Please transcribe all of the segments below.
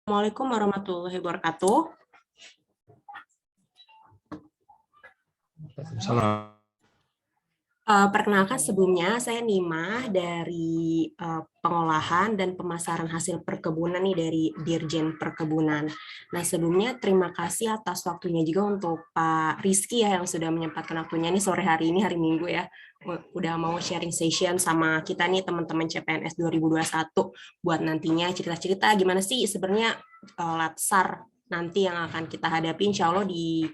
Assalamualaikum warahmatullahi wabarakatuh. Salam. Perkenalkan sebelumnya saya Nima dari pengolahan dan pemasaran hasil perkebunan nih dari Dirjen Perkebunan. Nah sebelumnya terima kasih atas waktunya juga untuk Pak Rizky ya yang sudah menyempatkan waktunya nih sore hari ini hari Minggu ya. Udah mau sharing session sama kita nih teman-teman CPNS 2021 buat nantinya cerita-cerita gimana sih sebenarnya latsar nanti yang akan kita hadapi insya Allah di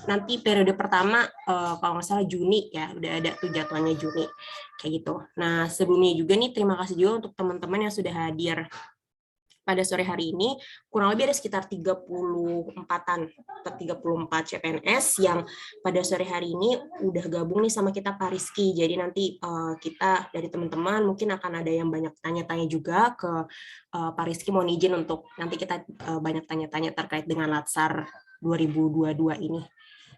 nanti periode pertama kalau nggak salah Juni ya udah ada tuh jadwalnya Juni kayak gitu. Nah sebelumnya juga nih terima kasih juga untuk teman-teman yang sudah hadir pada sore hari ini. Kurang lebih ada sekitar 34-an atau 34 CPNS yang pada sore hari ini udah gabung nih sama kita Pak Rizky. Jadi nanti kita dari teman-teman mungkin akan ada yang banyak tanya-tanya juga ke Pak Rizky. Mohon izin untuk nanti kita banyak tanya-tanya terkait dengan Latsar 2022 ini.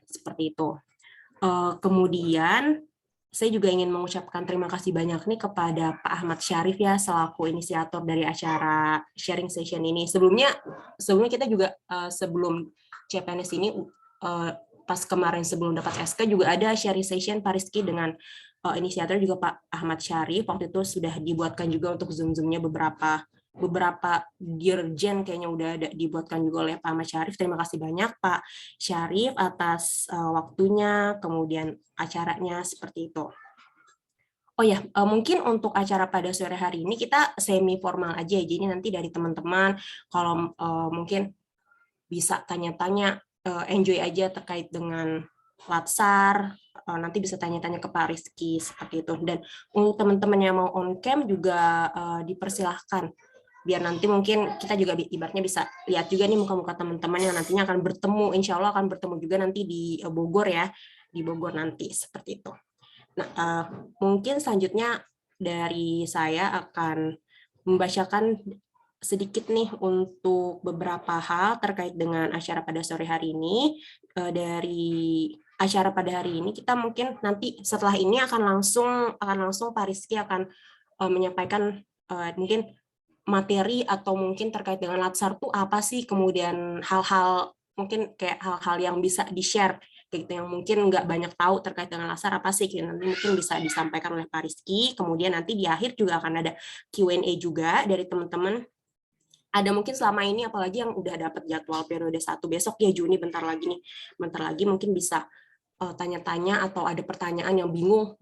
Seperti itu. Kemudian saya juga ingin mengucapkan terima kasih banyak nih kepada Pak Ahmad Syarif ya selaku inisiator dari acara sharing session ini. Sebelumnya kita juga sebelum CPNS ini pas kemarin sebelum dapat SK juga ada sharing session Pak Rizky dengan inisiator juga Pak Ahmad Syarif. Waktu itu sudah dibuatkan juga untuk Zoom-Zoom-nya beberapa dirjen kayaknya udah ada dibuatkan juga oleh Pak Ahmad Syarif. Terima kasih banyak Pak Syarif atas waktunya, kemudian acaranya seperti itu. Oh ya, mungkin untuk acara pada sore hari ini kita semi formal aja. Jadi nanti dari teman-teman kalau mungkin bisa tanya-tanya, enjoy aja terkait dengan Latsar, nanti bisa tanya-tanya ke Pak Rizky seperti itu. Dan untuk teman-teman yang mau on cam juga dipersilahkan biar nanti mungkin kita juga ibaratnya bisa lihat juga nih muka-muka teman-teman yang nantinya akan bertemu, insya Allah akan bertemu juga nanti di Bogor ya, di Bogor nanti seperti itu. Nah, mungkin selanjutnya dari saya akan membacakan sedikit nih untuk beberapa hal terkait dengan acara pada sore hari ini. Dari acara pada hari ini kita mungkin nanti setelah ini akan langsung Pak Rizky akan menyampaikan mungkin materi atau mungkin terkait dengan Latsar itu apa sih, kemudian hal-hal mungkin kayak hal-hal yang bisa di-share kayak gitu yang mungkin nggak banyak tahu terkait dengan Latsar apa sih, nanti mungkin bisa disampaikan oleh Pak Rizky. Kemudian nanti di akhir juga akan ada Q&A juga dari teman-teman. Ada mungkin selama ini apalagi yang udah dapat jadwal periode 1 besok ya Juni bentar lagi mungkin bisa tanya-tanya atau ada pertanyaan yang bingung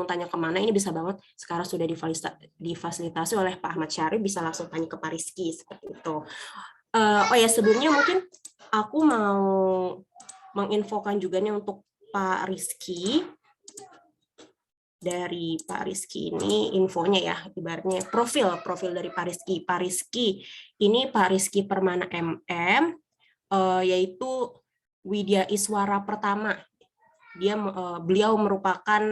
tanya kemana, ini bisa banget sekarang sudah difasilitasi oleh Pak Ahmad Syarif, bisa langsung tanya ke Pak Rizky seperti itu. Oh ya sebelumnya mungkin aku mau menginfokan juga nih untuk Pak Rizky. Dari Pak Rizky ini infonya ya, ibaratnya profil dari Pak Rizky. Pak Rizky ini Pak Rizky Permana MM, yaitu Widya Iswara pertama. Beliau merupakan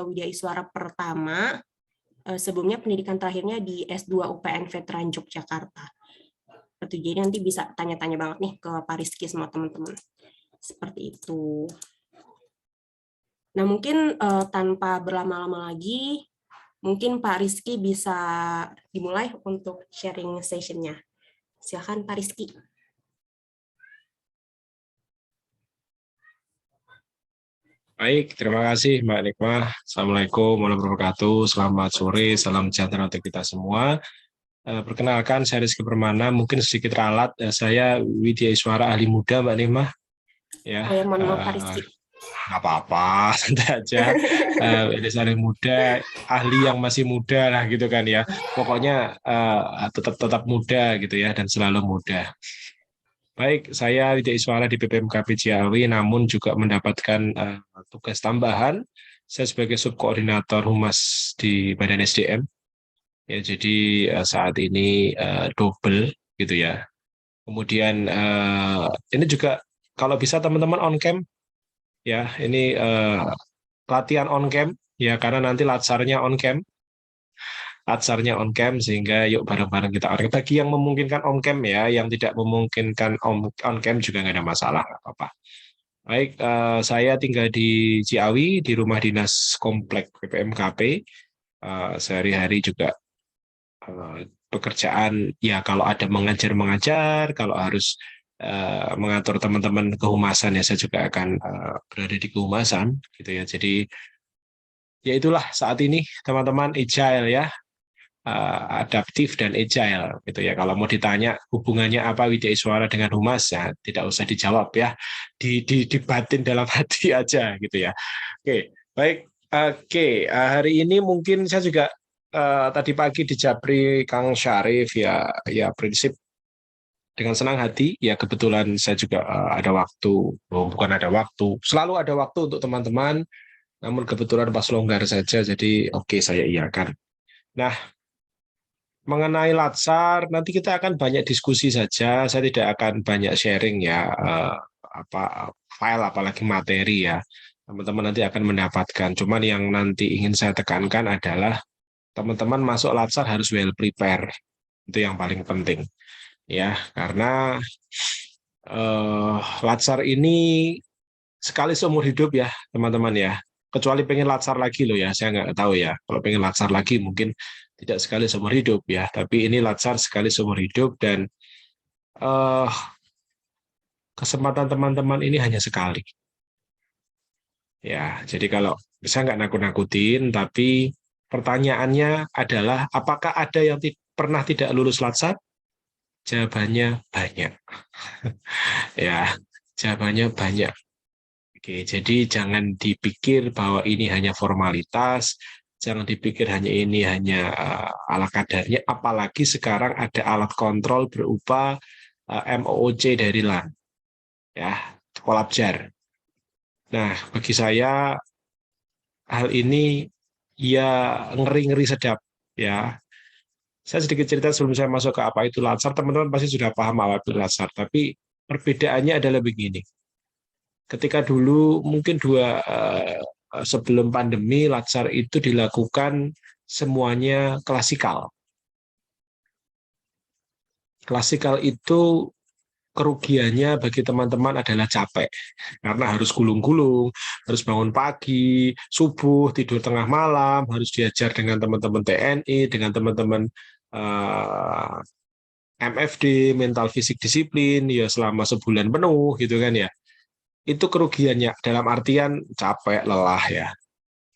Widya Iswara pertama, sebelumnya pendidikan terakhirnya di S2 UPN Veteran Yogyakarta. Jadi nanti bisa tanya-tanya banget nih ke Pak Rizky semua teman-teman. Seperti itu. Nah mungkin tanpa berlama-lama lagi, mungkin Pak Rizky bisa dimulai untuk sharing session-nya. Silakan Pak Rizky. Baik, terima kasih Mbak Nikmah. Assalamualaikum warahmatullahi wabarakatuh. Selamat sore, salam sejahtera untuk kita semua. Perkenalkan, saya Rizky Permana. Mungkin sedikit ralat, saya Widya Iswara ahli muda Mbak Nikmah. Ya, Oh ya, mohon maaf Pak Rizky. nggak apa-apa, santai aja. Ini ahli muda, ahli yang masih muda lah gitu kan ya. Pokoknya tetap muda gitu ya, dan selalu muda. Baik, saya Widya Iswara di BPMKB Ciawi, namun juga mendapatkan tugas tambahan. Saya sebagai subkoordinator humas di Badan SDM. Ya, jadi saat ini double gitu ya. Kemudian ini juga kalau bisa teman-teman on cam ya, ini latihan on cam ya karena nanti latsarnya on cam. Acaranya on cam sehingga yuk bareng-bareng kita on cam. Bagi yang memungkinkan on cam ya, yang tidak memungkinkan on cam juga nggak ada masalah, nggak apa-apa. Baik, saya tinggal di Ciawi di rumah dinas komplek BPMKP. Sehari-hari juga pekerjaan ya kalau ada mengajar, kalau harus mengatur teman-teman kehumasan ya saya juga akan berada di kehumasan gitu ya. Jadi ya itulah saat ini teman-teman agile ya, adaptif dan agile gitu ya. Kalau mau ditanya hubungannya apa Widya Iswara dengan humas ya tidak usah dijawab ya, dibatin dalam hati aja gitu ya. Oke, baik. Oke, hari ini mungkin saya juga tadi pagi di Japri Kang Syarif ya, ya prinsip dengan senang hati ya kebetulan saya juga ada waktu, oh, bukan ada waktu, selalu ada waktu untuk teman-teman, namun kebetulan pas longgar saja, jadi oke saya iakan. Nah, mengenai Latsar, nanti kita akan banyak diskusi saja. Saya tidak akan banyak sharing ya, apa file apalagi materi ya. Teman-teman nanti akan mendapatkan. Cuman yang nanti ingin saya tekankan adalah teman-teman masuk Latsar harus well prepare. Itu yang paling penting ya, karena Latsar ini sekali seumur hidup ya teman-teman ya. Kecuali pengen Latsar lagi loh ya, saya nggak tahu ya. Kalau pengen Latsar lagi mungkin tidak sekali seumur hidup ya, tapi ini Latsar sekali seumur hidup dan eh, kesempatan teman-teman ini hanya sekali. Ya, jadi kalau bisa nggak nakut-nakutin, tapi pertanyaannya adalah apakah ada yang pernah tidak lulus Latsar? Jawabannya banyak. Ya, jawabannya banyak. Oke, jadi jangan dipikir bahwa ini hanya formalitas, jangan dipikir hanya ini hanya ala kadarnya, apalagi sekarang ada alat kontrol berupa MOOC dari LAN, ya, Kolabjar. Nah, bagi saya hal ini ya ngeri-ngeri sedap, ya. Saya sedikit cerita sebelum saya masuk ke apa itu Latsar, teman-teman pasti sudah paham apa itu Latsar, tapi perbedaannya adalah begini. Ketika dulu mungkin sebelum pandemi Latsar itu dilakukan semuanya klasikal. Klasikal itu kerugiannya bagi teman-teman adalah capek karena harus gulung-gulung, harus bangun pagi, subuh, tidur tengah malam, harus diajar dengan teman-teman TNI, dengan teman-teman eh, MFD, mental fisik disiplin, ya selama sebulan penuh gitu kan ya. Itu kerugiannya dalam artian capek, lelah ya.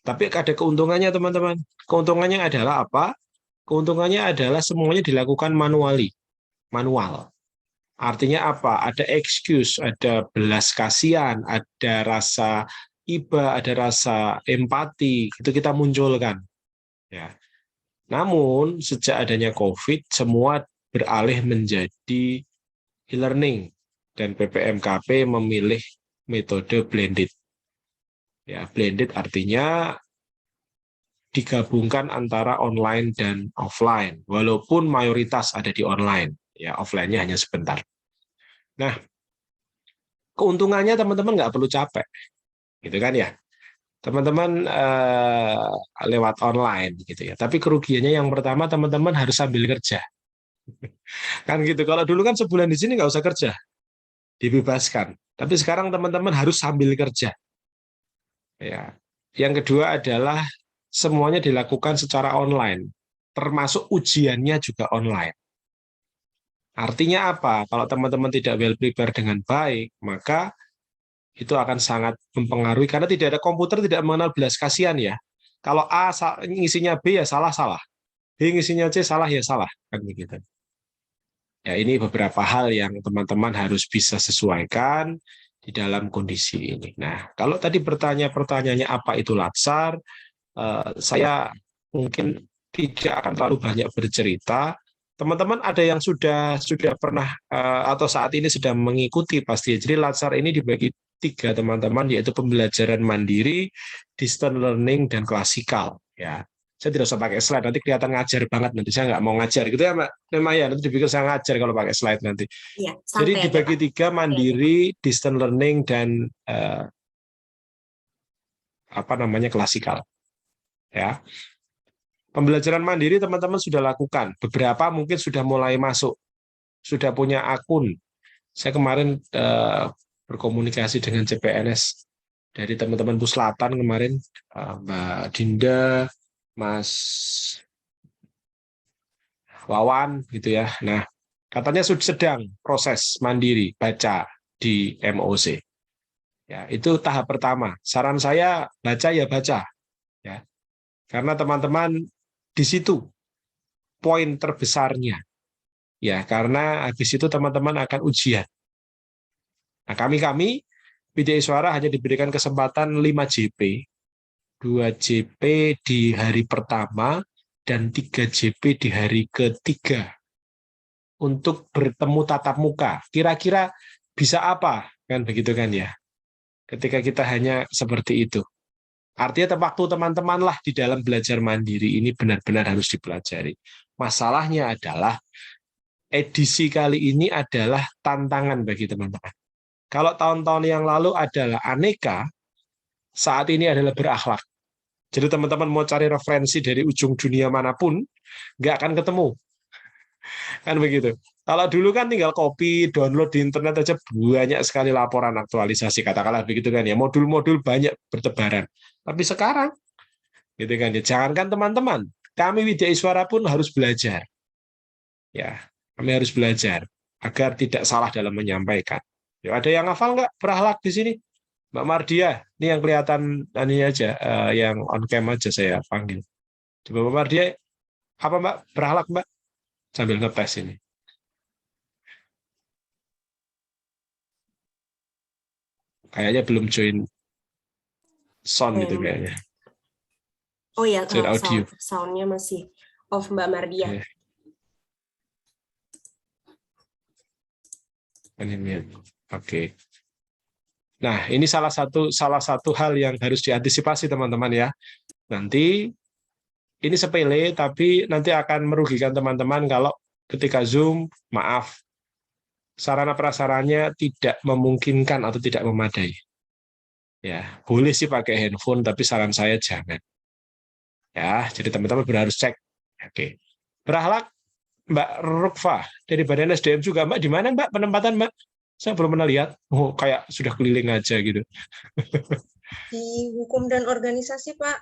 Tapi ada keuntungannya teman-teman. Keuntungannya adalah apa? Keuntungannya adalah semuanya dilakukan manual. Artinya apa? Ada excuse, ada belas kasihan, ada rasa iba, ada rasa empati, itu kita munculkan. Ya. Namun sejak adanya COVID, semua beralih menjadi e-learning dan PPMKP memilih metode blended. Ya, blended artinya digabungkan antara online dan offline, walaupun mayoritas ada di online, ya offline-nya hanya sebentar. Nah, keuntungannya teman-teman nggak perlu capek, gitu kan ya. Teman-teman lewat online, gitu ya. Tapi kerugiannya yang pertama teman-teman harus sambil kerja, kan gitu. Kalau dulu kan sebulan di sini nggak usah kerja, dibebaskan. Tapi sekarang teman-teman harus sambil kerja. Ya. Yang kedua adalah semuanya dilakukan secara online, termasuk ujiannya juga online. Artinya apa? Kalau teman-teman tidak well prepare dengan baik, maka itu akan sangat mempengaruhi karena tidak ada komputer tidak mengenal belas kasihan ya. Kalau A ngisinya B ya salah-salah, B ngisinya C salah ya salah, kan begitu. Ya ini beberapa hal yang teman-teman harus bisa sesuaikan di dalam kondisi ini. Nah, kalau tadi pertanyaannya apa itu Latsar, saya mungkin tidak akan terlalu banyak bercerita. Teman-teman ada yang sudah pernah atau saat ini sedang mengikuti pasti. Jadi Latsar ini dibagi tiga teman-teman, yaitu pembelajaran mandiri, distance learning, dan klasikal. Ya, saya tidak usah pakai slide, nanti kelihatan ngajar banget. Nanti saya nggak mau ngajar gitu ya, Mbak. Memang ya, nanti dipikir saya ngajar kalau pakai slide nanti. Iya, Jadi santai aja, dibagi Pak. tiga, mandiri, distance learning, dan apa namanya klasikal. Ya, pembelajaran mandiri teman-teman sudah lakukan. Beberapa mungkin sudah mulai masuk, sudah punya akun. Saya kemarin berkomunikasi dengan CPNS dari teman-teman Puslatan kemarin, Mbak Dinda, Mas Wawan gitu ya. Nah, katanya sudah sedang proses mandiri baca di MOC. Ya, itu tahap pertama. Saran saya baca ya baca ya. Karena teman-teman di situ poin terbesarnya. Ya, karena habis itu teman-teman akan ujian. Nah, kami Widya Iswara hanya diberikan kesempatan 5 JP, 2 JP di hari pertama dan 3 JP di hari ketiga untuk bertemu tatap muka. Kira-kira bisa apa? Kan begitu kan ya. Ketika kita hanya seperti itu. Artinya waktu teman-teman lah di dalam belajar mandiri ini benar-benar harus dipelajari. Masalahnya adalah edisi kali ini adalah tantangan bagi teman-teman. Kalau tahun-tahun yang lalu adalah aneka, saat ini adalah berakhlak. Jadi teman-teman mau cari referensi dari ujung dunia manapun, nggak akan ketemu. Kan begitu. Kalau dulu kan tinggal copy, download di internet aja banyak sekali laporan aktualisasi, katakanlah begitu kan ya. Modul-modul banyak bertebaran. Tapi sekarang, gitu kan ya. Jangankan teman-teman, kami Widya Iswara pun harus belajar. Ya, kami harus belajar agar tidak salah dalam menyampaikan. Ya, ada yang hafal nggak berakhlak di sini? Mbak Mardia, ini yang kelihatan ini aja, yang on cam aja saya panggil. Coba Mbak Mardia, apa Mbak berakhlak Mbak? Sambil ngetes ini. Kayaknya belum join sound gitu kayaknya. Oh ya, Join audio. soundnya masih off Mbak Mardia. Oke. Nah, ini salah satu hal yang harus diantisipasi teman-teman ya. Nanti ini sepele tapi nanti akan merugikan teman-teman kalau ketika Zoom, maaf, sarana prasarannya tidak memungkinkan atau tidak memadai. Ya, boleh sih pakai handphone tapi saran saya jangan. Ya, jadi teman-teman harus cek. Oke. Berakhlak Mbak Rukfa dari Badan SDM juga. Mbak di mana Mbak penempatan Mbak? Saya belum pernah lihat. Oh, kayak sudah keliling aja gitu. Di hukum dan organisasi, Pak.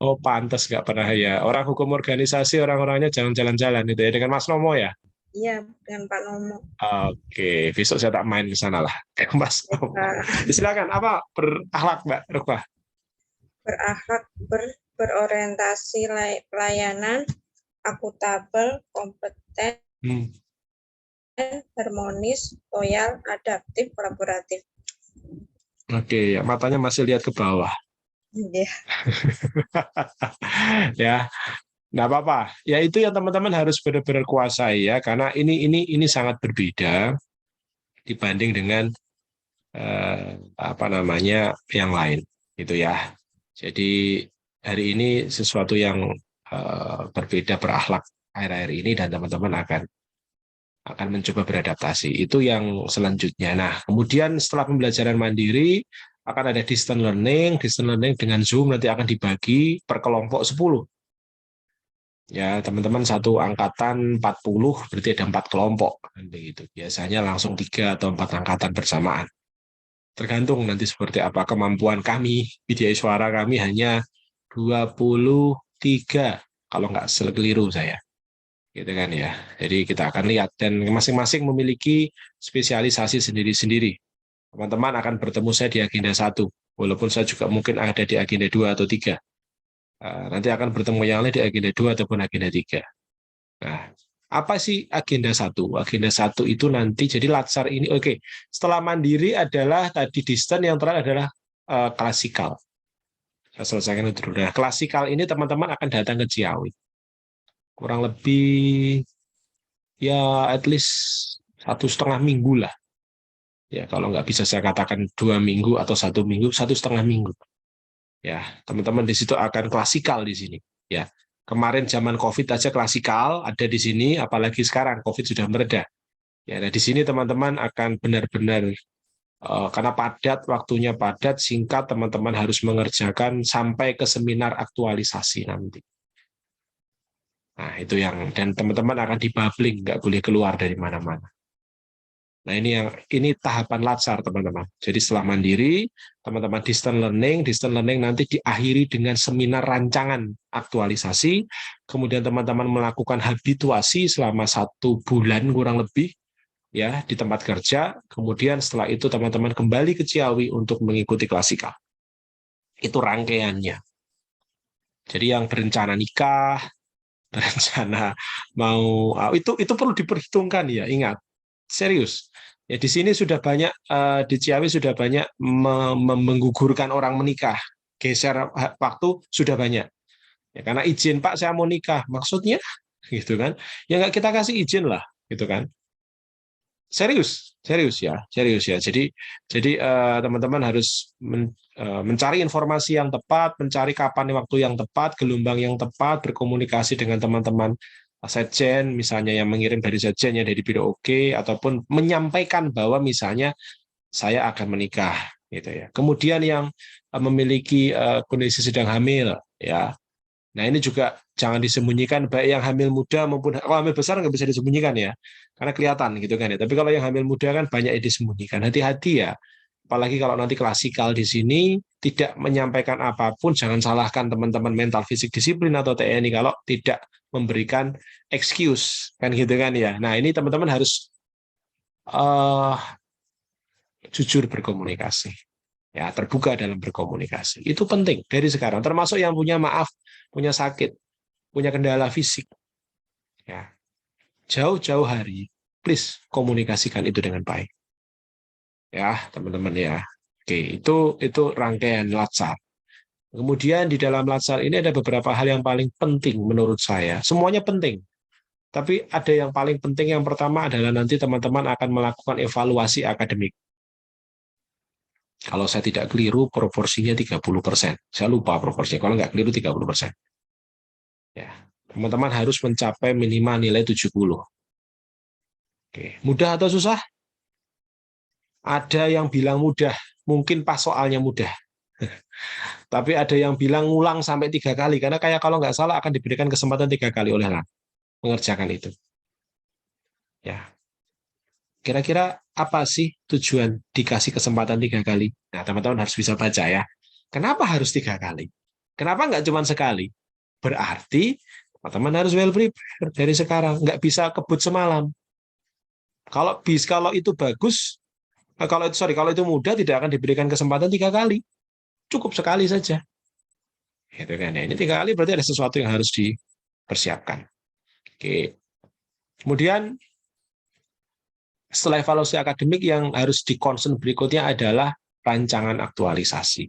Oh, pantas nggak pernah ya. Orang hukum organisasi, orang-orangnya jangan jalan-jalan gitu ya. Dengan Mas Nomo ya? Iya, dengan Pak Nomo. Oke, besok saya tak main ke sana lah. Mas Nomo. Silakan, apa berakhlak Mbak Rukfa? Berakhlak, berorientasi pelayanan, akuntabel, kompeten, harmonis, loyal, adaptif, kolaboratif. Oke, ya, matanya masih lihat ke bawah. Iya. Ya, nggak apa-apa. Ya itu yang teman-teman harus benar-benar kuasai ya, karena ini sangat berbeda dibanding dengan apa namanya yang lain, gitu ya. Jadi hari ini sesuatu yang berbeda berakhlak akhir-akhir ini dan teman-teman akan mencoba beradaptasi. Itu yang selanjutnya. Nah, kemudian setelah pembelajaran mandiri akan ada distance learning dengan Zoom nanti akan dibagi per kelompok 10. Ya, teman-teman satu angkatan 40 berarti ada 4 kelompok begitu. Biasanya langsung 3 atau 4 angkatan bersamaan. Tergantung nanti seperti apa kemampuan kami. Widya Iswara kami hanya 23 kalau nggak keliru saya. Gitu kan ya. Jadi kita akan lihat dan masing-masing memiliki spesialisasi sendiri-sendiri. Teman-teman akan bertemu saya di agenda 1, walaupun saya juga mungkin ada di agenda 2 atau 3. Nanti akan bertemu yang lain di agenda 2 ataupun agenda 3. Nah, apa sih agenda 1? Agenda 1 itu nanti jadi latsar ini oke. Setelah mandiri adalah tadi distance, yang terakhir adalah klasikal. Saya selesaikan itu dulu. Nah, klasikal ini teman-teman akan datang ke Ciawi. Kurang lebih ya at least 1,5 minggu lah. Ya, kalau nggak bisa saya katakan 2 minggu atau 1 minggu, 1,5 minggu. Ya, teman-teman di situ akan klasikal di sini. Ya, kemarin zaman COVID aja klasikal ada di sini, apalagi sekarang COVID sudah mereda. Ya, nah di sini teman-teman akan benar-benar karena padat, waktunya padat, singkat, teman-teman harus mengerjakan sampai ke seminar aktualisasi nanti. Nah, itu yang dan teman-teman akan dibubling, nggak boleh keluar dari mana-mana. Nah, ini tahapan latsar, teman-teman. Jadi setelah mandiri, teman-teman distance learning nanti diakhiri dengan seminar rancangan aktualisasi, kemudian teman-teman melakukan habituasi selama 1 bulan kurang lebih, ya, di tempat kerja. Kemudian setelah itu teman-teman kembali ke Ciawi untuk mengikuti klasikal. Itu rangkaiannya. Jadi yang berencana nikah, berencana mau itu perlu diperhitungkan ya, ingat. Serius. Ya di sini sudah banyak di Ciawi sudah banyak menggugurkan orang menikah. Geser waktu sudah banyak. Ya karena izin Pak saya mau nikah, maksudnya gitu kan. Ya nggak kita kasih izin lah, gitu kan. Serius ya. Jadi teman-teman harus mencari informasi yang tepat, mencari kapan waktu yang tepat, gelombang yang tepat, berkomunikasi dengan teman-teman sekjen, misalnya yang mengirim dari sekjen, dari biro OK, ataupun menyampaikan bahwa misalnya saya akan menikah, gitu ya. Kemudian yang memiliki kondisi sedang hamil, ya. Nah ini juga jangan disembunyikan, baik yang hamil muda maupun kalau hamil besar nggak bisa disembunyikan ya, karena kelihatan gitu kan ya. Tapi kalau yang hamil muda kan banyak yang disembunyikan. Hati-hati ya, apalagi kalau nanti klasikal di sini tidak menyampaikan apapun, jangan salahkan teman-teman mental fisik disiplin atau TNI kalau tidak memberikan excuse kan gitu kan ya. Nah ini teman-teman harus jujur berkomunikasi. Ya, terbuka dalam berkomunikasi. Itu penting dari sekarang, termasuk yang punya punya sakit, punya kendala fisik. Ya. Jauh-jauh hari, please komunikasikan itu dengan baik. Ya, teman-teman ya. Oke, itu rangkaian latsar. Kemudian di dalam latsar ini ada beberapa hal yang paling penting menurut saya. Semuanya penting. Tapi ada yang paling penting, yang pertama adalah nanti teman-teman akan melakukan evaluasi akademik. Kalau saya tidak keliru, proporsinya 30%. Saya lupa proporsinya, kalau nggak keliru 30%. Ya, teman-teman harus mencapai minimal nilai 70. Oke. Mudah atau susah? Ada yang bilang mudah, mungkin pas soalnya mudah. Tapi ada yang bilang ngulang sampai 3 kali, karena kayak kalau nggak salah akan diberikan kesempatan 3 kali oleh Allah mengerjakan itu. Ya. Kira-kira apa sih tujuan dikasih kesempatan 3 kali? Nah, teman-teman harus bisa baca ya. Kenapa harus 3 kali? Kenapa nggak cuma sekali? Berarti teman-teman harus well prepare dari sekarang. Nggak bisa kebut semalam. Kalau itu bagus, kalau itu mudah, tidak akan diberikan kesempatan 3 kali. Cukup sekali saja. Gitu kan ya. Ini 3 kali berarti ada sesuatu yang harus dipersiapkan. Oke. Kemudian setelah evaluasi akademik, yang harus di-concern berikutnya adalah rancangan aktualisasi.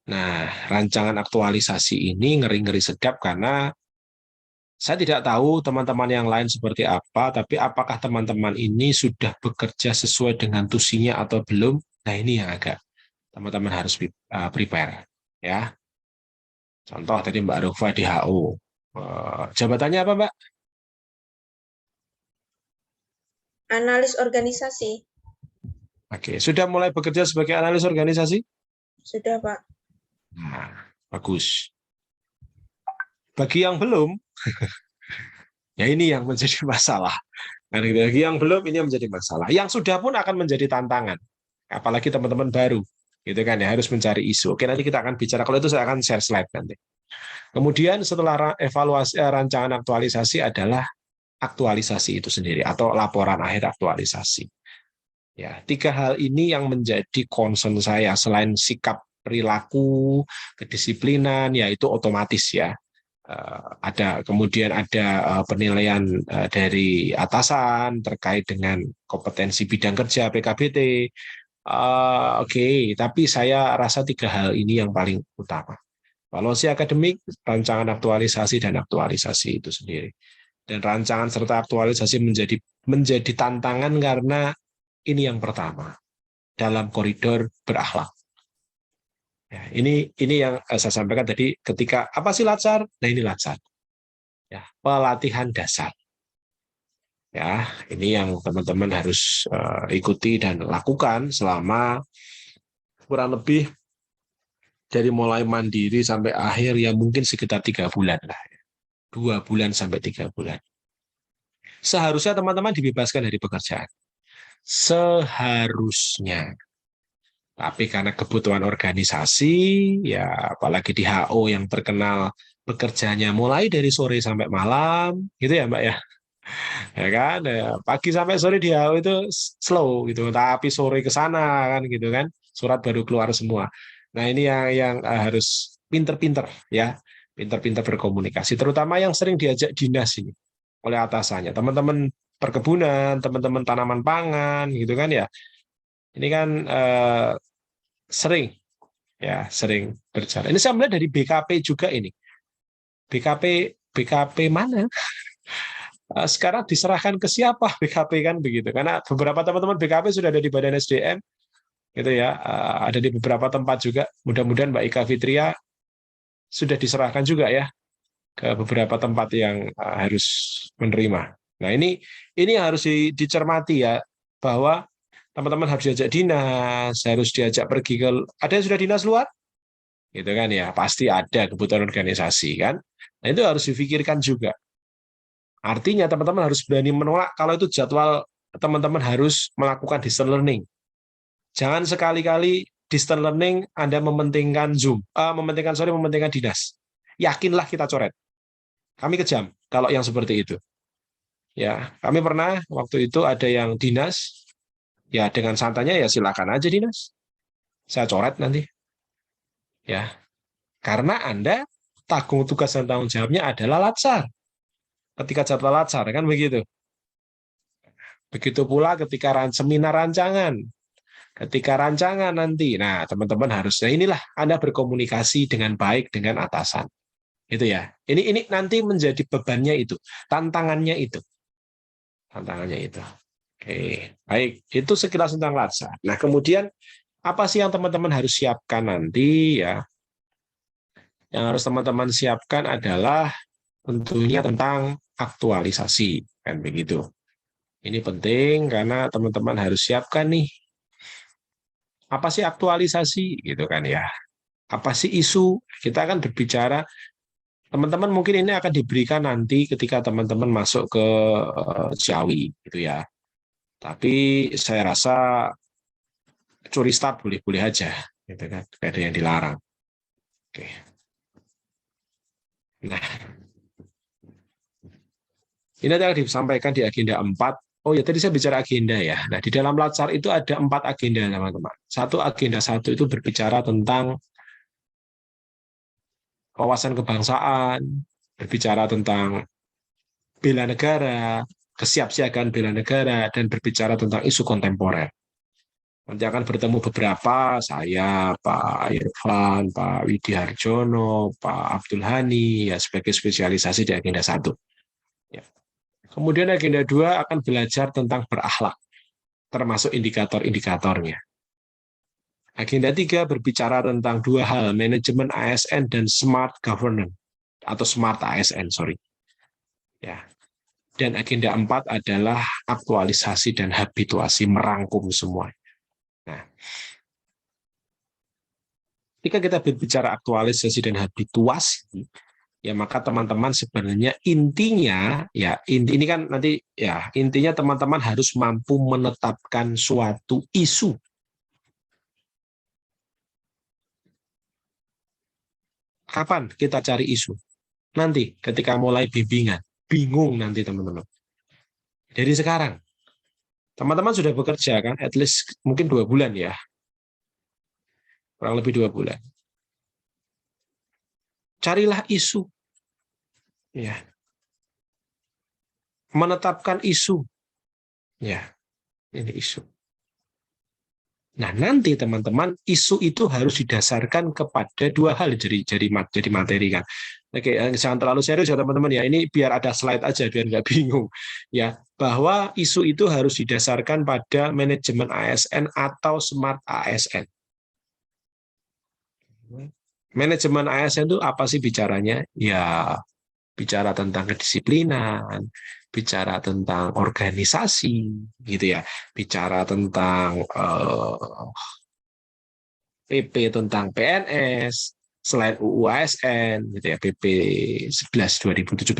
Nah, rancangan aktualisasi ini ngeri-ngeri sedap karena saya tidak tahu teman-teman yang lain seperti apa, tapi apakah teman-teman ini sudah bekerja sesuai dengan tusinya atau belum? Nah, ini yang agak teman-teman harus prepare. Ya. Contoh tadi Mbak Rufa di HO. Jabatannya apa, Mbak? Analis organisasi. Oke, sudah mulai bekerja sebagai analis organisasi? Sudah, Pak. Nah, bagus. Bagi yang belum, ya ini yang menjadi masalah. Bagi yang belum, ini yang menjadi masalah. Yang sudah pun akan menjadi tantangan. Apalagi teman-teman baru, gitu kan ya, harus mencari isu. Oke, nanti kita akan bicara. Kalau itu saya akan share slide nanti. Kemudian setelah evaluasi rancangan aktualisasi adalah aktualisasi itu sendiri atau laporan akhir aktualisasi. Ya, 3 hal ini yang menjadi concern saya selain sikap perilaku, kedisiplinan, yaitu otomatis ya. Kemudian ada penilaian dari atasan terkait dengan kompetensi bidang kerja PKBT. Oke, tapi saya rasa 3 hal ini yang paling utama. Evaluasi akademik, rancangan aktualisasi, dan aktualisasi itu sendiri. Dan rancangan serta aktualisasi menjadi tantangan karena ini yang pertama dalam koridor berakhlak. Ya, ini yang saya sampaikan tadi ketika apa sih latsar? Nah ini latsar. Ya, pelatihan dasar. Ya, ini yang teman-teman harus ikuti dan lakukan selama kurang lebih dari mulai mandiri sampai akhir ya mungkin sekitar 3 bulan lah. 2 bulan sampai 3 bulan. seharusnya teman-teman dibebaskan dari pekerjaan. Seharusnya. Tapi karena kebutuhan organisasi, ya apalagi di HO yang terkenal bekerjanya mulai dari sore sampai malam, gitu ya Mbak ya. Ya kan, ya, pagi sampai sore di HO itu slow gitu, tapi sore ke sana kan gitu kan, surat baru keluar semua. Nah ini yang harus pinter-pinter ya, pinter-pinter berkomunikasi, terutama yang sering diajak dinas ini oleh atasannya, teman-teman perkebunan, teman-teman tanaman pangan gitu kan ya. Ini kan sering ya sering berjalan. Ini saya melihat dari BKP juga ini. BKP BKP mana? Sekarang diserahkan ke siapa BKP kan begitu? Karena beberapa teman-teman BKP sudah ada di Badan SDM gitu ya, ada di beberapa tempat juga. Mudah-mudahan Mbak Ika Fitria sudah diserahkan juga ya ke beberapa tempat yang harus menerima. Nah ini harus dicermati ya, bahwa teman-teman harus diajak dinas, harus diajak pergi ke, ada yang sudah dinas luar gitu kan ya, pasti ada kebutuhan organisasi kan. Nah itu harus difikirkan juga. Artinya teman-teman harus berani menolak kalau itu jadwal teman-teman harus melakukan distance learning. Jangan sekali-kali distance learning Anda mementingkan Zoom, mementingkan dinas. Yakinlah kita coret. Kami kejam kalau yang seperti itu. Ya, kami pernah waktu itu ada yang dinas, ya dengan santainya ya silakan aja dinas. Saya coret nanti. Ya, karena Anda tanggung tugas dan tanggung jawabnya adalah latsar. Ketika jadwal latsar kan begitu. Begitu pula ketika seminar rancangan. Ketika rancangan nanti, nah teman-teman harusnya inilah Anda berkomunikasi dengan baik dengan atasan. Itu ya. Ini nanti menjadi bebannya itu, tantangannya itu. Tantangannya itu. Oke, baik. Itu sekilas tentang latsar. Nah, kemudian apa sih yang teman-teman harus siapkan nanti ya? Yang harus teman-teman siapkan adalah tentunya tentang aktualisasi, kan begitu. Ini penting karena teman-teman harus siapkan nih, apa sih aktualisasi gitu kan ya. Apa sih isu? Kita akan berbicara, teman-teman mungkin ini akan diberikan nanti ketika teman-teman masuk ke Ciawi gitu ya. Tapi saya rasa curi start boleh-boleh aja gitu kan. Tidak ada yang dilarang. Oke. Nah, ini tadi disampaikan di agenda 4. Oh ya, tadi saya bicara agenda ya. Nah, di dalam latsar itu ada 4 agenda, teman-teman. Agenda 1 itu berbicara tentang wawasan kebangsaan, berbicara tentang bela negara, kesiapsiagaan bela negara, dan berbicara tentang isu kontemporer. Nanti akan bertemu beberapa, saya, Pak Irfan, Pak Widi Harjono, Pak Abdul Hani, ya sebagai spesialisasi di agenda 1. Ya. Kemudian agenda 2 akan belajar tentang berakhlak, termasuk indikator-indikatornya. Agenda 3 berbicara tentang 2 hal, manajemen ASN dan smart governance, atau smart ASN, sorry. Ya. Dan agenda 4 adalah aktualisasi dan habituasi, merangkum semua. Nah, ketika kita berbicara aktualisasi dan habituasi, ya maka teman-teman sebenarnya intinya, ya ini kan nanti ya intinya teman-teman harus mampu menetapkan suatu isu. Kapan kita cari isu? Nanti ketika mulai bimbingan, bingung nanti teman-teman. Dari sekarang, teman-teman sudah bekerja kan, at least mungkin 2 bulan ya, kurang lebih 2 bulan. Carilah isu, ya, menetapkan isu, ya, ini isu. Nah nanti teman-teman isu itu harus didasarkan kepada 2 hal jadi materi kan. Oke, jangan terlalu serius ya teman-teman ya. Ini biar ada slide aja biar nggak bingung ya. Bahwa isu itu harus didasarkan pada manajemen ASN atau smart ASN. Manajemen ASN itu apa sih bicaranya? Ya bicara tentang kedisiplinan, bicara tentang organisasi, gitu ya, bicara tentang PP tentang PNS, selain UU ASN, gitu ya, PP 11 2017.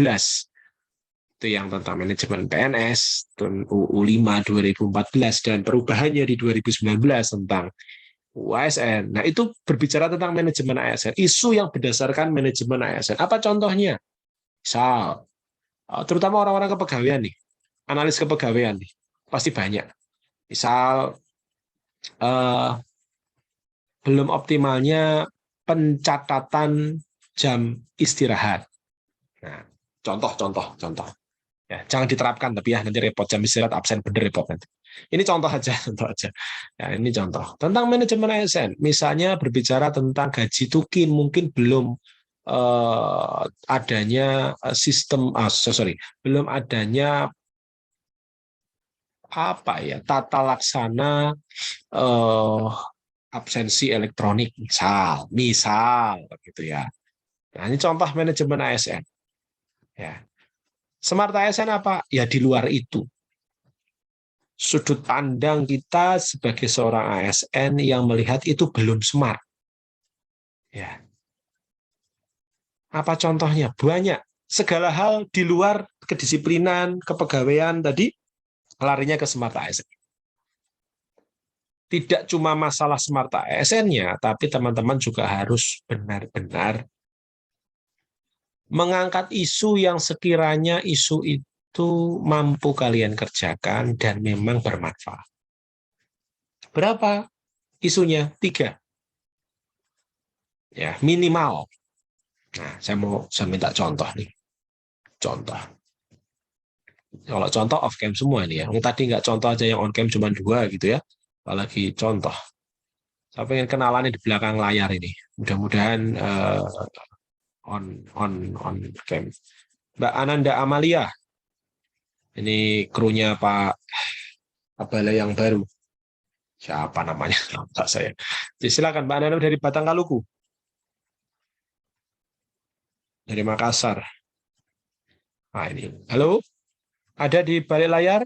Itu yang tentang manajemen PNS, UU 5 2014 dan perubahannya di 2019 tentang ASN. Nah, itu berbicara tentang manajemen ASN, isu yang berdasarkan manajemen ASN. Apa contohnya? Misal, terutama orang-orang kepegawaian nih, analis kepegawaian nih, pasti banyak. Misal, belum optimalnya pencatatan jam istirahat. Nah, contoh. Ya, jangan diterapkan tapi ya nanti repot jam istirahat absen bener repot nanti. Ini contoh aja, contoh aja. Ya, ini contoh tentang manajemen ASN. Misalnya berbicara tentang gaji tukin mungkin belum adanya sistem, belum adanya apa ya tata laksana absensi elektronik misal gitu ya. Nah, ini contoh manajemen ASN. Ya. Smart ASN apa? Ya di luar itu. Sudut pandang kita sebagai seorang ASN yang melihat itu belum smart. Ya. Apa contohnya? Banyak. Segala hal di luar kedisiplinan, kepegawaian tadi larinya ke smart ASN. Tidak cuma masalah smart ASN-nya, tapi teman-teman juga harus benar-benar mengangkat isu yang sekiranya isu itu mampu kalian kerjakan dan memang bermanfaat. Berapa isunya? 3. Ya, minimal. Nah, saya minta contoh nih. Contoh. Kalau contoh off cam semua nih ya. Yang tadi nggak contoh aja yang on cam cuma 2 gitu ya. Apalagi contoh. Saya pengen kenalan di belakang layar ini. Mudah-mudahan on cam. Mbak Ananda Amalia. Ini krunya Pak Abala yang baru. Siapa namanya? Tak saya. Jadi silakan Mbak Ananda dari Batang Kaluku. Dari Makassar. Nah ini. Halo? Ada di balik layar?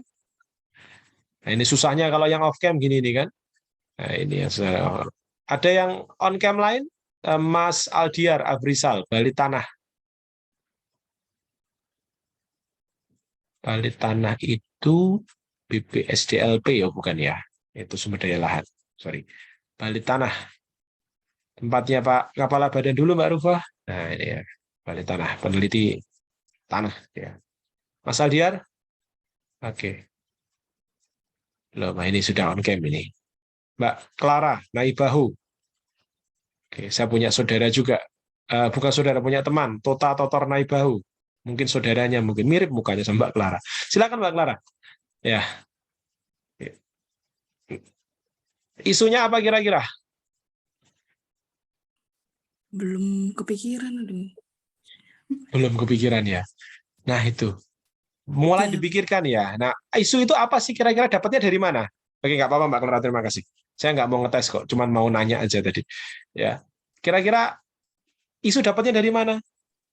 Nah, ini susahnya kalau yang off cam gini nih kan. Nah, ini yang ada yang on cam lain? Mas Aldiar Abrisal, Bali Tanah. Bali Tanah itu BPSDLP ya bukan ya? Itu sumber daya lahan. Sorry. Bali Tanah. Tempatnya Pak Kepala Badan dulu Mbak Rufah. Nah ini ya. Bali Tanah, peneliti tanah. Ya. Mas Aldiar? Oke. Loh, nah ini sudah on cam ini. Mbak Clara Naibahu. Oke, saya punya saudara juga. Bukan saudara, punya teman. Tota Totor Naibahu. Mungkin saudaranya, mungkin mirip mukanya sama Mbak Clara. Silakan Mbak Clara. Ya. Isunya apa kira-kira? Belum kepikiran, aduh. Belum kepikiran ya. Nah itu. Mulai Ya. dipikirkan ya. Nah, isu itu apa sih kira-kira dapatnya dari mana? Oke, nggak apa-apa Mbak Clara, terima kasih. Saya nggak mau ngetes kok, cuman mau nanya aja tadi. Ya, kira-kira isu dapatnya dari mana?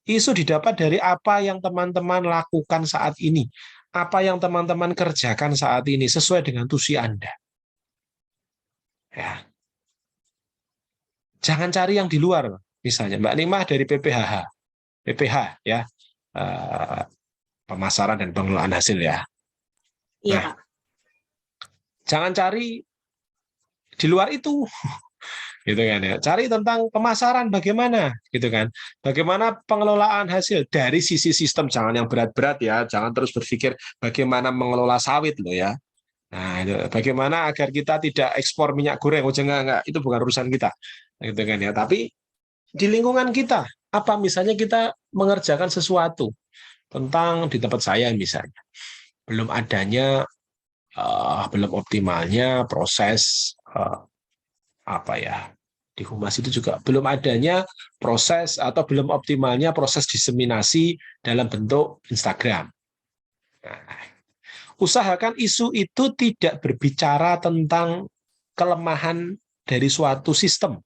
Isu didapat dari apa yang teman-teman lakukan saat ini. Apa yang teman-teman kerjakan saat ini sesuai dengan tusi Anda. Ya. Jangan cari yang di luar. Misalnya Mbak Nimah dari PPH ya. Pemasaran dan pengelolaan hasil ya. Iya, Nah, Pak. jangan cari di luar itu. Gitu kan ya. Cari tentang pemasaran bagaimana gitu kan. Bagaimana pengelolaan hasil dari sisi sistem, jangan yang berat-berat ya, jangan terus berpikir bagaimana mengelola sawit loh ya. Nah, itu bagaimana agar kita tidak ekspor minyak goreng, oh enggak, itu bukan urusan kita. Gitu kan ya. Tapi di lingkungan kita, apa misalnya kita mengerjakan sesuatu tentang di tempat saya misalnya belum optimalnya proses apa ya di humas itu juga belum adanya proses atau belum optimalnya proses diseminasi dalam bentuk Instagram. Nah, usahakan isu itu tidak berbicara tentang kelemahan dari suatu sistem,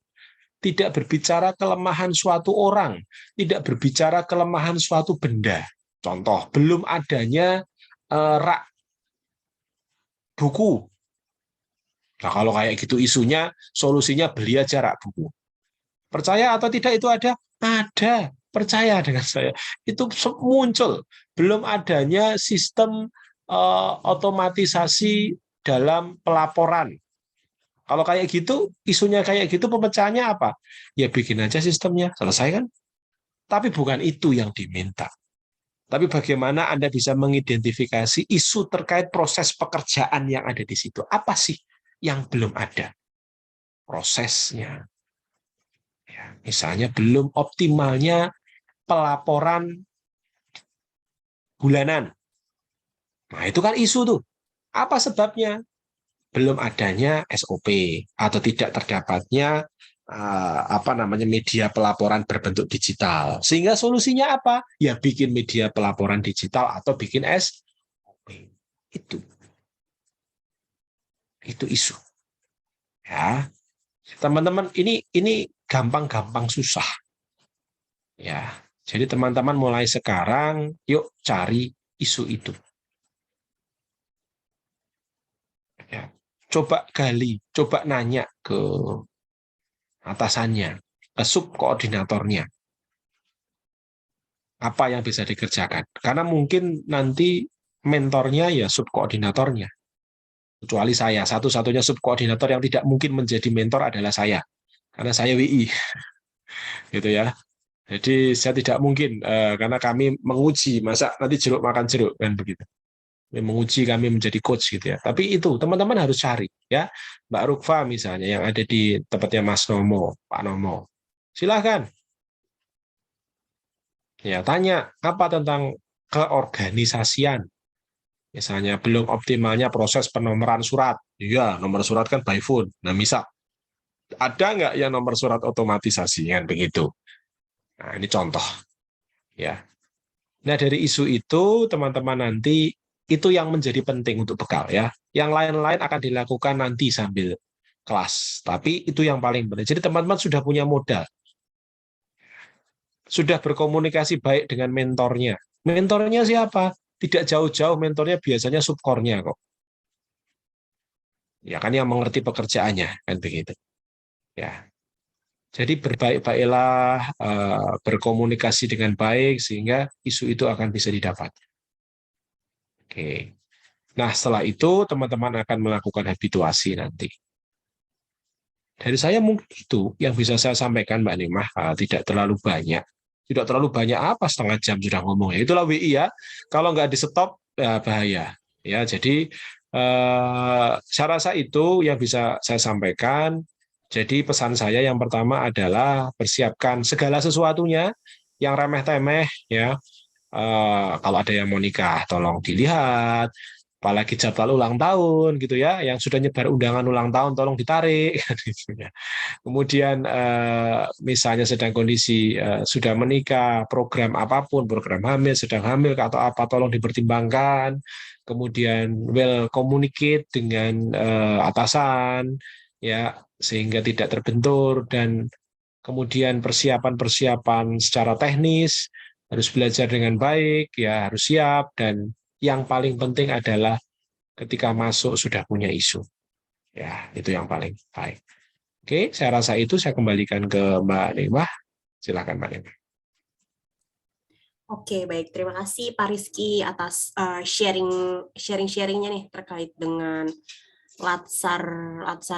tidak berbicara kelemahan suatu orang, tidak berbicara kelemahan suatu benda. Contoh, belum adanya rak buku. Nah, kalau kayak gitu isunya, solusinya beli aja rak buku. Percaya atau tidak itu ada? Ada. Percaya dengan saya, itu muncul. Belum adanya sistem otomatisasi dalam pelaporan. Kalau kayak gitu, isunya kayak gitu, pemecahannya apa? Ya bikin aja sistemnya, selesai kan? Tapi bukan itu yang diminta. Tapi bagaimana Anda bisa mengidentifikasi isu terkait proses pekerjaan yang ada di situ? Apa sih yang belum ada? Prosesnya. Ya, misalnya belum optimalnya pelaporan bulanan. Nah, itu kan isu tuh. Apa sebabnya? Belum adanya SOP atau tidak terdapatnya media pelaporan berbentuk digital. Sehingga solusinya apa? Ya bikin media pelaporan digital atau bikin SOP. Itu isu. Ya, teman-teman, ini gampang-gampang susah. Ya, jadi teman-teman mulai sekarang yuk cari isu itu. Ya, coba gali, coba nanya ke atasannya, ke subkoordinatornya, apa yang bisa dikerjakan. Karena mungkin nanti mentornya ya subkoordinatornya. Kecuali saya, satu-satunya subkoordinator yang tidak mungkin menjadi mentor adalah saya. Karena saya WI. Gitu ya. Jadi saya tidak mungkin, karena kami menguji, masa nanti jeruk makan jeruk, kan begitu. Menguji kami menjadi coach gitu ya. Tapi itu teman-teman harus cari ya. Mbak Rukfa misalnya yang ada di tempatnya Mas Nomo, Pak Nomo. Silahkan. Ya, tanya apa tentang keorganisasian. Misalnya belum optimalnya proses penomoran surat. Iya, nomor surat kan by phone. Nah, misal ada nggak yang nomor surat otomatisasi kan begitu. Nah, ini contoh ya. Nah, dari isu itu teman-teman nanti itu yang menjadi penting untuk bekal ya. Yang lain-lain akan dilakukan nanti sambil kelas. Tapi itu yang paling penting. Jadi teman-teman sudah punya modal. Sudah berkomunikasi baik dengan mentornya. Mentornya siapa? Tidak jauh-jauh, mentornya biasanya subkornya kok. Ya kan yang mengerti pekerjaannya kan begitu. Ya. Jadi berbaik-baiklah, berkomunikasi dengan baik sehingga isu itu akan bisa didapat. Oke. Nah, setelah itu teman-teman akan melakukan habituasi nanti. Dari saya mungkin itu yang bisa saya sampaikan, Mbak Nimah, tidak terlalu banyak. Tidak terlalu banyak apa, setengah jam sudah ngomong. Ya, itulah WI ya. Kalau nggak di stop, ya bahaya. Ya, jadi saya rasa itu yang bisa saya sampaikan. Jadi pesan saya yang pertama adalah persiapkan segala sesuatunya, yang remeh-temeh ya. Kalau ada yang mau nikah, tolong dilihat. Apalagi jadwal ulang tahun gitu ya, yang sudah nyebar undangan ulang tahun tolong ditarik. Kemudian misalnya sedang kondisi sudah menikah, program apapun, program hamil, sedang hamil atau apa, tolong dipertimbangkan. Kemudian well communicate dengan atasan, ya sehingga tidak terbentur, dan kemudian persiapan-persiapan secara teknis harus belajar dengan baik, ya harus siap, dan yang paling penting adalah ketika masuk sudah punya isu. Ya, itu yang paling baik. Oke, saya rasa itu saya kembalikan ke Mbak Nimah. Silakan Mbak Nimah. Oke, baik. Terima kasih Pak Rizky atas sharing-sharingnya nih terkait dengan latsar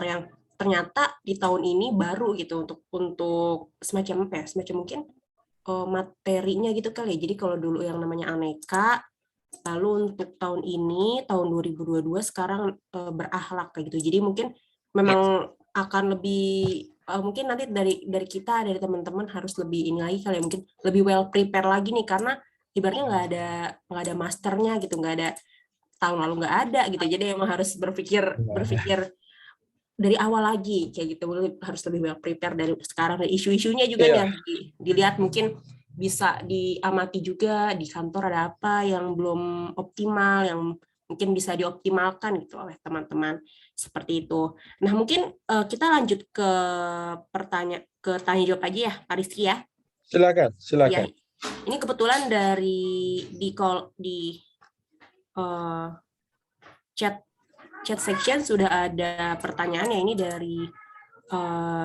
yang ternyata di tahun ini baru gitu untuk semacam apa ya? Semacam mungkin materinya gitu kali ya. Jadi kalau dulu yang namanya aneka, lalu untuk tahun ini tahun 2022 sekarang berakhlak kayak gitu. Jadi mungkin memang akan lebih mungkin nanti dari kita, dari teman-teman harus lebih ini lagi kali ya, mungkin lebih well prepare lagi nih, karena ibaratnya nggak ada masternya gitu, nggak ada, tahun lalu nggak ada gitu, jadi emang harus berpikir dari awal lagi kayak gitu, harus lebih well prepare dari sekarang. Dan isu-isunya juga nih harus dilihat, mungkin bisa diamati juga di kantor ada apa yang belum optimal, yang mungkin bisa dioptimalkan gitu oleh teman-teman, seperti itu. Nah, mungkin kita lanjut ke tanya jawab aja ya Pak Rizky ya. Silakan. Ya, ini kebetulan di chat section sudah ada pertanyaannya, ini dari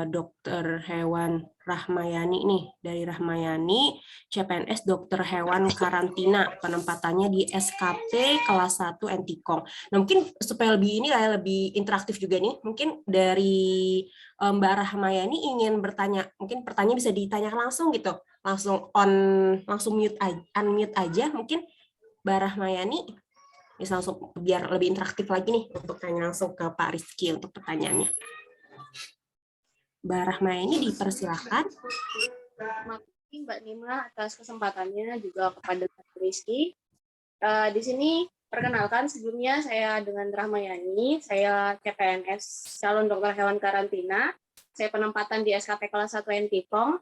Dokter Hewan Rahmayani nih, dari Rahmayani, CPNS Dokter Hewan Karantina, penempatannya di SKP kelas 1 Entikong. Nah, mungkin supaya lebih ini kayak lebih interaktif juga nih, mungkin dari Mbak Rahmayani ingin bertanya, mungkin pertanyaan bisa ditanyakan langsung gitu, langsung unmute aja, mungkin Mbak Rahmayani bisa langsung biar lebih interaktif lagi nih untuk tanya langsung ke Pak Rizky untuk pertanyaannya. Mbak Rahmayani dipersilakan. Terima kasih Mbak Nima atas kesempatannya, juga kepada Pak Rizky. Di sini perkenalkan, sebelumnya saya dengan Rahmayani, saya CPNS calon dokter hewan karantina. Saya penempatan di SKP kelas 1 Entikong.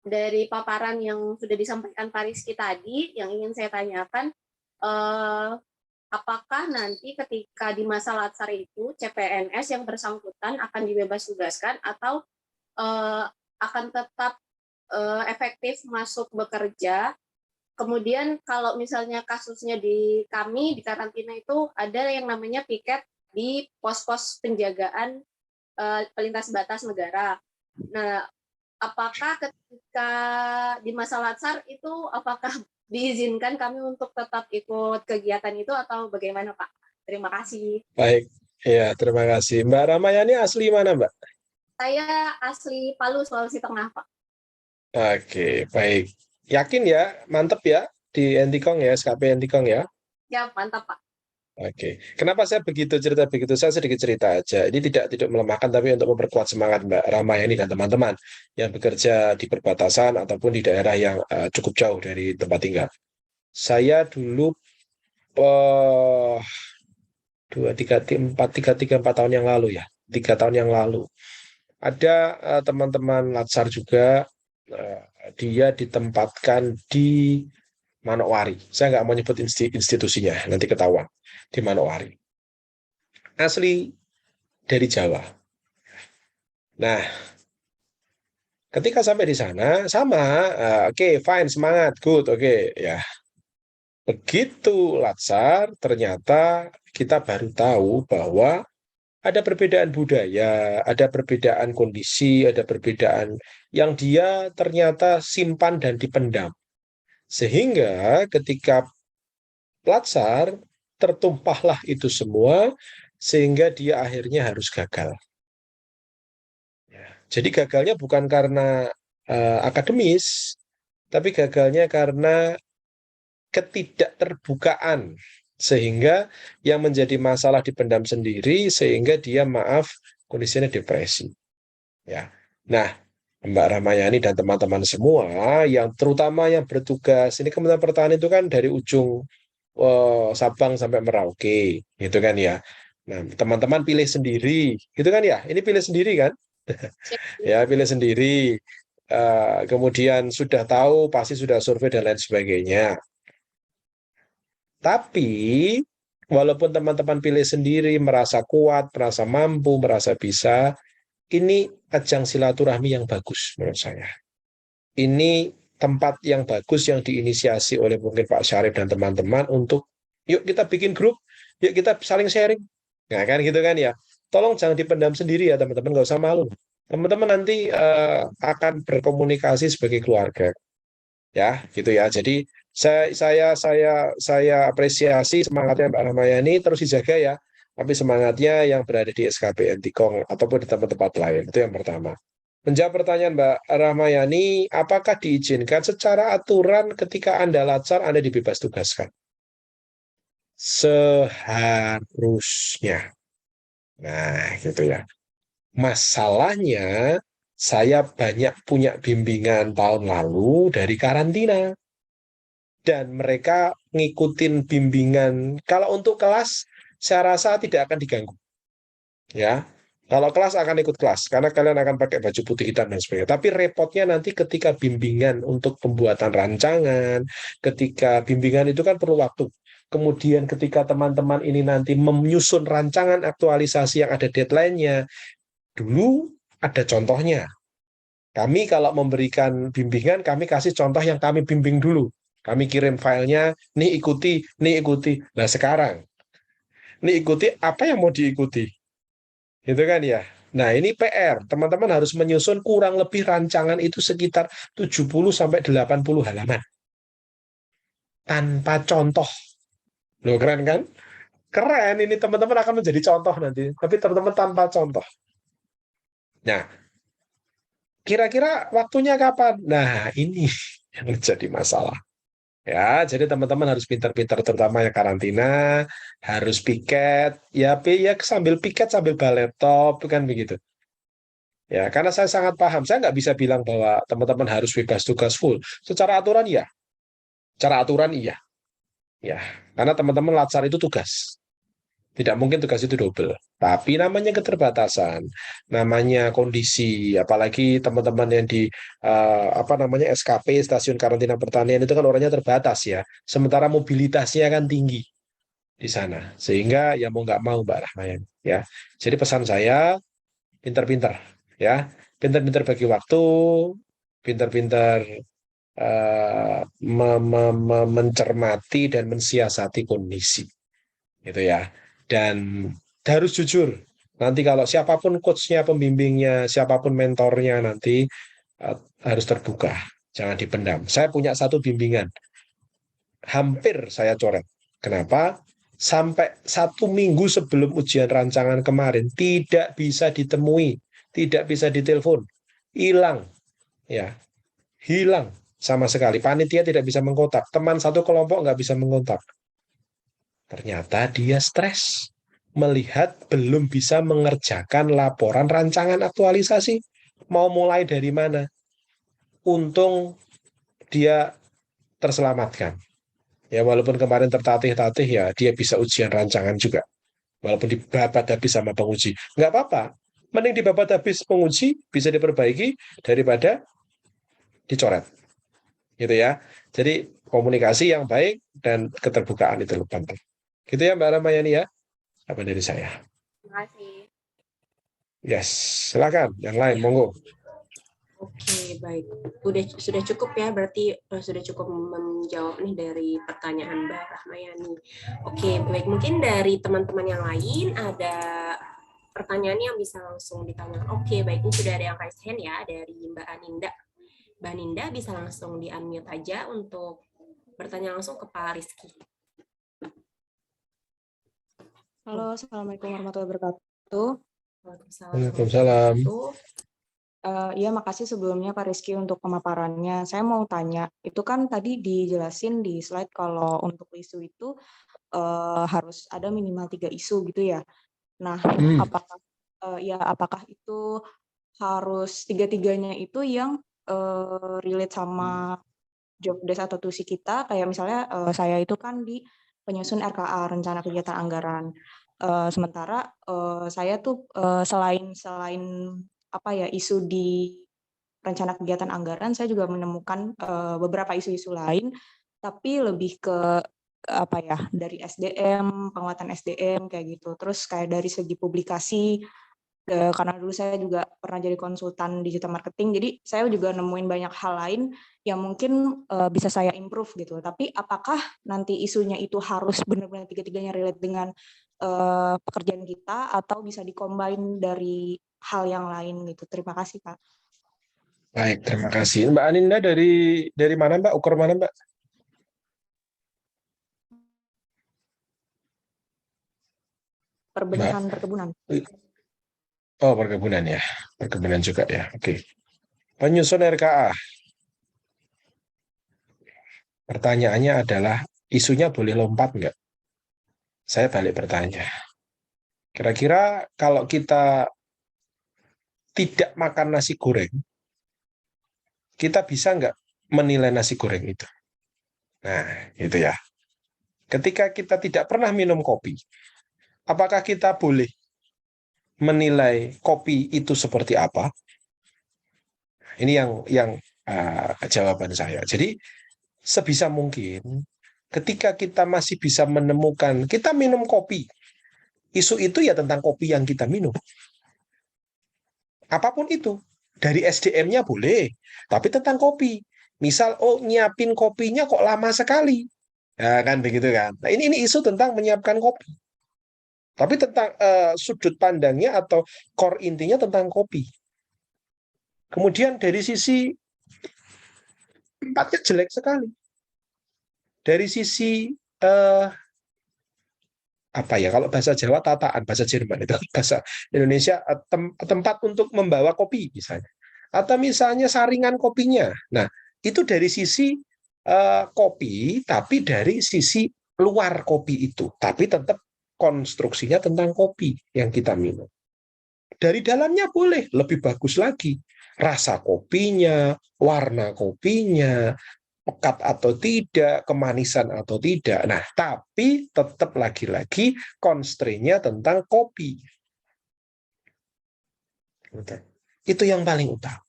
Dari paparan yang sudah disampaikan Pak Rizky tadi, yang ingin saya tanyakan, apakah nanti ketika di masa latsar itu CPNS yang bersangkutan akan dibebas tugaskan atau akan tetap efektif masuk bekerja? Kemudian kalau misalnya kasusnya di kami di karantina itu ada yang namanya piket di pos-pos penjagaan pelintas batas negara. Nah, apakah ketika di masa latsar itu apakah diizinkan kami untuk tetap ikut kegiatan itu atau bagaimana, Pak? Terima kasih. Baik, ya terima kasih. Mbak Ramayani asli mana, Mbak? Saya asli Palu, Sulawesi Tengah, Pak. Oke, baik. Yakin ya, mantep ya di Entikong ya, SKP Entikong ya. Ya, mantap, Pak. Oke, kenapa saya cerita begitu? Saya sedikit cerita aja. Ini tidak melemahkan, tapi untuk memperkuat semangat Mbak Ramayani dan teman-teman yang bekerja di perbatasan ataupun di daerah yang cukup jauh dari tempat tinggal. Saya dulu 4 tahun yang lalu ya, 3 tahun yang lalu ada teman-teman Latsar juga, dia ditempatkan di Manokwari. Saya nggak mau nyebut institusinya, nanti ketahuan. Di Manokwari. Asli dari Jawa. Nah, ketika sampai di sana, sama, oke, fine, semangat, good, oke, ya. Begitu Latsar, ternyata kita baru tahu bahwa ada perbedaan budaya, ada perbedaan kondisi, ada perbedaan yang dia ternyata simpan dan dipendam. Sehingga ketika Latsar, tertumpahlah itu semua, sehingga dia akhirnya harus gagal. Jadi gagalnya bukan karena akademis, tapi gagalnya karena ketidakterbukaan, sehingga yang menjadi masalah dipendam sendiri, sehingga dia kondisinya depresi. Ya, nah Mbak Ramayani dan teman-teman semua, yang terutama yang bertugas, ini Kementerian Pertanian itu kan dari ujung Sabang sampai Merauke, gitu kan ya. Nah, teman-teman pilih sendiri, gitu kan ya. Ini pilih sendiri kan? Ya, pilih sendiri. Kemudian sudah tahu, pasti sudah survei dan lain sebagainya. Tapi, walaupun teman-teman pilih sendiri, merasa kuat, merasa mampu, merasa bisa, ini ajang silaturahmi yang bagus menurut saya. Ini tempat yang bagus yang diinisiasi oleh mungkin Pak Syarif dan teman-teman untuk yuk kita bikin grup, yuk kita saling sharing. Nah kan gitu kan ya. Tolong jangan dipendam sendiri ya teman-teman, nggak usah malu. Teman-teman nanti akan berkomunikasi sebagai keluarga. Ya, gitu ya. Jadi saya apresiasi semangatnya Mbak Ramayani, terus dijaga ya. Tapi semangatnya yang berada di SKP Entikong ataupun di tempat-tempat lain. Itu yang pertama. Menjawab pertanyaan Mbak Rahmayani, apakah diizinkan secara aturan ketika Anda latsar, Anda dibebas tugaskan? Seharusnya. Nah, gitu ya. Masalahnya, saya banyak punya bimbingan tahun lalu dari karantina. Dan mereka ngikutin bimbingan. Kalau untuk kelas, saya rasa tidak akan diganggu. Ya, kalau kelas akan ikut kelas, karena kalian akan pakai baju putih hitam dan sebagainya. Tapi repotnya nanti ketika bimbingan untuk pembuatan rancangan, ketika bimbingan itu kan perlu waktu. Kemudian ketika teman-teman ini nanti menyusun rancangan aktualisasi yang ada deadline-nya, dulu ada contohnya. Kami kalau memberikan bimbingan, kami kasih contoh yang kami bimbing dulu. Kami kirim filenya, nih ikuti, nih ikuti. Nah sekarang, nih ikuti apa yang mau diikuti. Gitu kan ya. Nah, ini PR. Teman-teman harus menyusun kurang lebih rancangan itu sekitar 70 sampai 80 halaman. Tanpa contoh. Loh, keren kan? Keren, ini teman-teman akan menjadi contoh nanti. Tapi teman-teman tanpa contoh. Nah, kira-kira waktunya kapan? Nah, ini yang menjadi masalah. Ya, jadi teman-teman harus pintar-pintar, terutama yang karantina, harus piket, ya sambil piket sambil bawa laptop, kan begitu. Ya, karena saya sangat paham, saya nggak bisa bilang bahwa teman-teman harus bebas tugas full. Secara aturan iya, secara aturan iya, ya, karena teman-teman latsar itu tugas. Tidak mungkin tugas itu double. Tapi namanya keterbatasan, namanya kondisi, apalagi teman-teman yang di apa namanya SKP, stasiun karantina pertanian itu kan orangnya terbatas ya. Sementara mobilitasnya kan tinggi di sana. Sehingga ya mau nggak mau Mbak Rahmayani ya. Jadi pesan saya pintar-pintar ya, pintar-pintar bagi waktu, pintar-pintar mencermati dan mensiasati kondisi gitu ya. Dan harus jujur. Nanti kalau siapapun coachnya, pembimbingnya, siapapun mentornya nanti harus terbuka, jangan dipendam. Saya punya satu bimbingan, hampir saya coret. Kenapa? Sampai 1 minggu sebelum ujian rancangan kemarin tidak bisa ditemui, tidak bisa ditelepon, hilang, ya, hilang sama sekali. Panitia tidak bisa mengkontak, teman satu kelompok nggak bisa mengkontak. Ternyata dia stres melihat belum bisa mengerjakan laporan rancangan aktualisasi. Mau mulai dari mana? Untung dia terselamatkan. Ya walaupun kemarin tertatih-tatih ya dia bisa ujian rancangan juga. Walaupun dibabat habis sama penguji. Nggak apa-apa. Mending dibabat habis penguji bisa diperbaiki daripada dicoret. Gitu ya. Jadi komunikasi yang baik dan keterbukaan itu lebih penting. Gitu ya Mbak Ramayani ya. Apa dari saya? Terima kasih. Yes, silakan. Yang lain, monggo. Oke, baik. Sudah cukup ya, berarti sudah cukup menjawab nih dari pertanyaan Mbak Rahmayani. Oke, baik. Mungkin dari teman-teman yang lain ada pertanyaan yang bisa langsung ditanya. Oke, baik. Ini sudah ada yang raise hand ya dari Mbak Aninda. Mbak Aninda bisa langsung di-unmute aja untuk bertanya langsung ke Pak Rizky. Halo, Assalamualaikum warahmatullahi wabarakatuh. Waalaikumsalam. Iya, makasih sebelumnya Pak Rizky untuk pemaparannya. Saya mau tanya, itu kan tadi dijelasin di slide kalau untuk isu itu harus ada minimal 3 isu gitu ya. Nah, apakah itu harus tiga-tiganya itu yang relate sama job desk atau tusi kita? Kayak misalnya saya itu kan di penyusun RKA, rencana kegiatan anggaran. Sementara saya tuh selain apa ya isu di rencana kegiatan anggaran, saya juga menemukan beberapa isu-isu lain, tapi lebih ke apa ya dari SDM, penguatan SDM kayak gitu. Terus kayak dari segi publikasi, karena dulu saya juga pernah jadi konsultan digital marketing, jadi saya juga nemuin banyak hal lain yang mungkin bisa saya improve gitu. Tapi apakah nanti isunya itu harus benar-benar tiga-tiganya relate dengan pekerjaan kita atau bisa dikombin dari hal yang lain gitu? Terima kasih Pak. Baik, terima kasih. Mbak Aninda dari mana Mbak? Ukur mana Mbak? Perbenihan perkebunan. Oh, perkebunan ya. Perkebunan juga ya. Oke. Penyusun RKA. Pertanyaannya adalah, isunya boleh lompat nggak? Saya balik bertanya. Kira-kira kalau kita tidak makan nasi goreng, kita bisa nggak menilai nasi goreng itu? Nah, itu ya. Ketika kita tidak pernah minum kopi, apakah kita boleh menilai kopi itu seperti apa? Ini yang jawaban saya. Jadi sebisa mungkin ketika kita masih bisa menemukan, kita minum kopi, isu itu ya tentang kopi yang kita minum. Apapun itu, dari SDM-nya boleh, tapi tentang kopi. Misal, oh nyiapin kopinya kok lama sekali. Ya kan begitu kan. Nah, ini isu tentang menyiapkan kopi. Tapi tentang sudut pandangnya atau core intinya tentang kopi. Kemudian dari sisi tempatnya jelek sekali. Dari sisi apa ya, kalau bahasa Jawa tataan, bahasa Jerman itu bahasa Indonesia tempat untuk membawa kopi misalnya, atau misalnya saringan kopinya. Nah, itu dari sisi kopi, tapi dari sisi luar kopi itu, tapi tetap konstruksinya tentang kopi yang kita minum. Dari dalamnya boleh lebih bagus lagi, rasa kopinya, warna kopinya, pekat atau tidak, kemanisan atau tidak. Nah, tapi tetap lagi-lagi constraint-nya tentang kopi. Itu yang paling utama.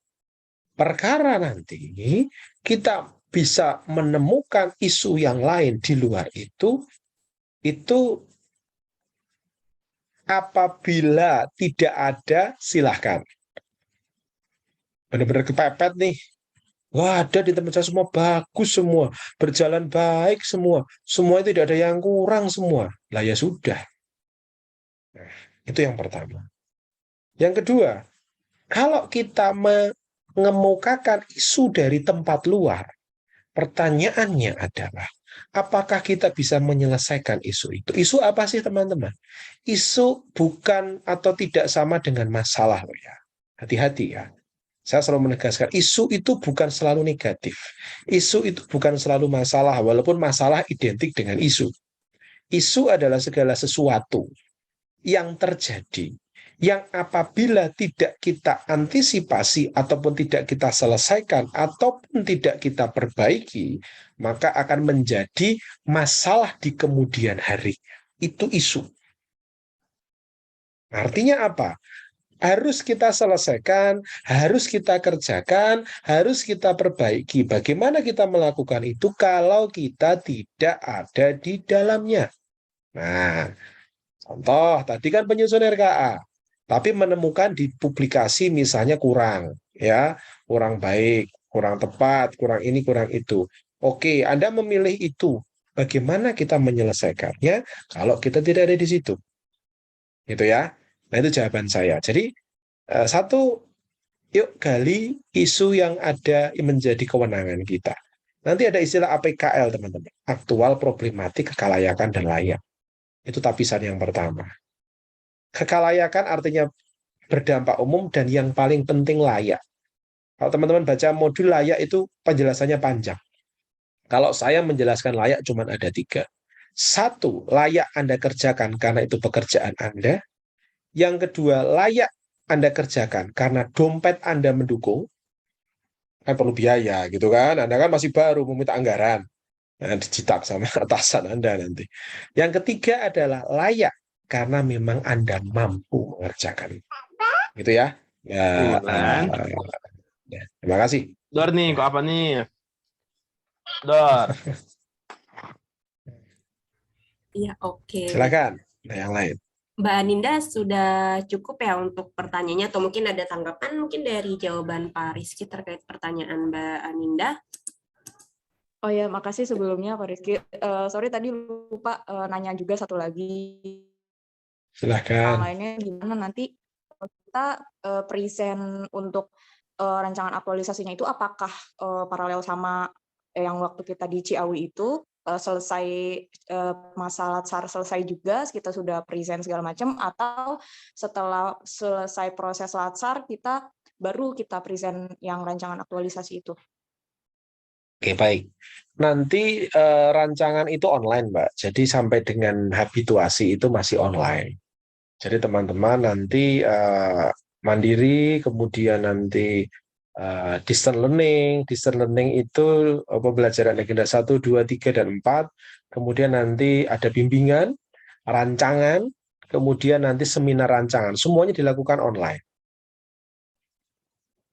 Perkara nanti kita bisa menemukan isu yang lain di luar itu apabila tidak ada, silahkan. Benar-benar kepepet nih. Wah, ada di tempat saya semua bagus semua, berjalan baik semua tidak ada yang kurang semua. Lah ya sudah. Nah, itu yang pertama. Yang kedua, kalau kita mengemukakan isu dari tempat luar, pertanyaannya adalah, apakah kita bisa menyelesaikan isu itu? Isu apa sih teman-teman? Isu bukan atau tidak sama dengan masalah loh ya. Hati-hati ya. Saya selalu menegaskan, isu itu bukan selalu negatif. Isu itu bukan selalu masalah, walaupun masalah identik dengan isu. Isu adalah segala sesuatu yang terjadi, yang apabila tidak kita antisipasi, ataupun tidak kita selesaikan, ataupun tidak kita perbaiki, maka akan menjadi masalah di kemudian hari. Itu isu. Artinya apa? Harus kita selesaikan, harus kita kerjakan, harus kita perbaiki. Bagaimana kita melakukan itu kalau kita tidak ada di dalamnya? Nah, contoh tadi kan penyusun RKA, tapi menemukan di publikasi misalnya kurang, ya, kurang baik, kurang tepat, kurang ini, kurang itu. Oke, Anda memilih itu. Bagaimana kita menyelesaikannya kalau kita tidak ada di situ? Gitu ya. Nah, itu jawaban saya. Jadi, satu, yuk gali isu yang ada menjadi kewenangan kita. Nanti ada istilah APKL, teman-teman. Aktual, problematik, kekalayakan, dan layak. Itu tapisan yang pertama. Kekalayakan artinya berdampak umum dan yang paling penting layak. Kalau teman-teman baca modul layak itu penjelasannya panjang. Kalau saya menjelaskan layak cuma ada 3. 1, layak Anda kerjakan karena itu pekerjaan Anda. Yang kedua, layak Anda kerjakan karena dompet Anda mendukung. Kan perlu biaya gitu kan. Anda kan masih baru meminta anggaran. Nah, dicetak sama atasan Anda nanti. Yang ketiga adalah layak karena memang Anda mampu mengerjakan. Gitu ya. Ya, ya. Terima kasih. Dor nih, kok apa nih? Dor. Iya, oke. Silakan. Nah, yang lain. Mbak Aninda sudah cukup ya untuk pertanyaannya, atau mungkin ada tanggapan mungkin dari jawaban Pak Rizky terkait pertanyaan Mbak Aninda? Oh ya, makasih sebelumnya Pak Rizky. Sorry tadi lupa nanya juga satu lagi. Silakan. Lainnya gimana nanti kita present untuk rancangan aktualisasinya itu apakah paralel sama yang waktu kita di Ciawi itu selesai masalah SAR selesai juga, kita sudah present segala macam, atau setelah selesai proses latsar baru kita present yang rancangan aktualisasi itu? Oke, baik. Nanti rancangan itu online, Mbak. Jadi sampai dengan habituasi itu masih online. Jadi teman-teman nanti mandiri, kemudian nanti distance learning itu pembelajaran agenda 1, 2, 3, dan 4, kemudian nanti ada bimbingan, rancangan, kemudian nanti seminar rancangan, semuanya dilakukan online.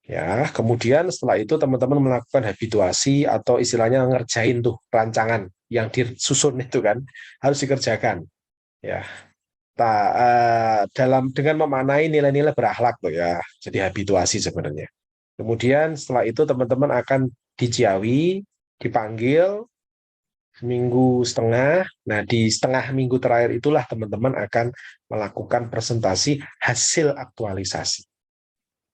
Ya, kemudian setelah itu teman-teman melakukan habituasi atau istilahnya ngerjain tuh rancangan yang disusun itu kan, harus dikerjakan. Ya. Dengan memaknai nilai-nilai berakhlak tuh ya, jadi habituasi sebenarnya. Kemudian setelah itu teman-teman akan di Ciawi, dipanggil, seminggu setengah. Nah, di setengah minggu terakhir itulah teman-teman akan melakukan presentasi hasil aktualisasi.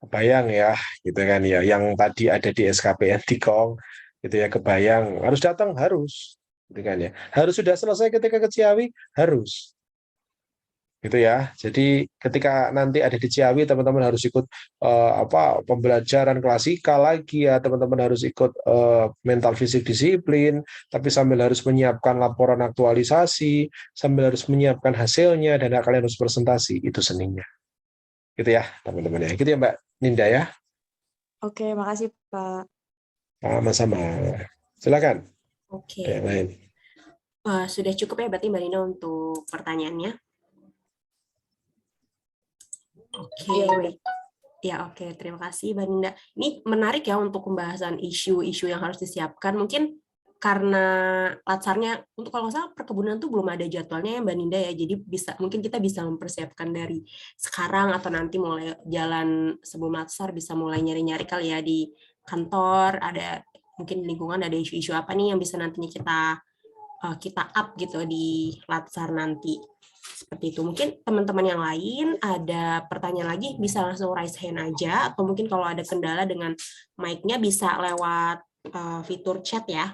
Kebayang ya, gitu kan ya, yang tadi ada di SKPN Tikong, gitu ya, kebayang harus datang, harus, gitu kan ya, harus sudah selesai ketika ke Ciawi, harus. Gitu ya. Jadi ketika nanti ada di Ciawi, teman-teman harus ikut pembelajaran klasikal lagi ya, teman-teman harus ikut mental fisik disiplin, tapi sambil harus menyiapkan laporan aktualisasi, sambil harus menyiapkan hasilnya, dan kalian harus presentasi, itu seninya. Gitu ya, teman-teman ya. Gitu ya, Mbak Ninda ya. Oke, makasih Pak. Sama-sama. Silakan. Oke, Ada yang lain. sudah cukup ya berarti Mbak Nina untuk pertanyaannya. Oke, Iya, baik. Ya, oke. Terima kasih, Mbak Ninda. Ini menarik ya untuk pembahasan isu-isu yang harus disiapkan. Mungkin karena latsarnya, untuk kalau nggak salah perkebunan tuh belum ada jadwalnya ya, Mbak Ninda ya. Jadi mungkin kita bisa mempersiapkan dari sekarang atau nanti mulai jalan sebelum latsar bisa mulai nyari-nyari kali ya di kantor. Ada mungkin di lingkungan ada isu-isu apa nih yang bisa nantinya kita up gitu di latsar nanti. Seperti itu. Mungkin teman-teman yang lain ada pertanyaan lagi bisa langsung raise hand aja, atau mungkin kalau ada kendala dengan mic-nya bisa lewat fitur chat ya.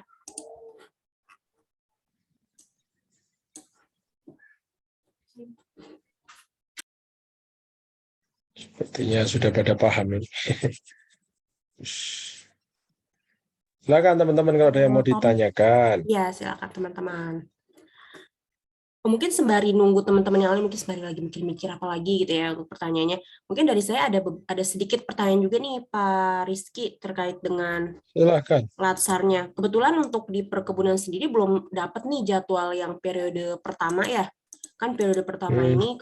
Sepertinya sudah pada paham ini. Silakan teman-teman kalau ada yang mau ditanyakan. Ya, silakan teman-teman. Mungkin sembari nunggu teman-teman yang lain, mungkin sembari lagi mikir-mikir apa lagi gitu ya untuk pertanyaannya. Mungkin dari saya ada sedikit pertanyaan juga nih Pak Rizky terkait dengan Silakan. latsarnya. Kebetulan untuk di perkebunan sendiri belum dapat nih jadwal yang periode pertama ya. Kan periode pertama ini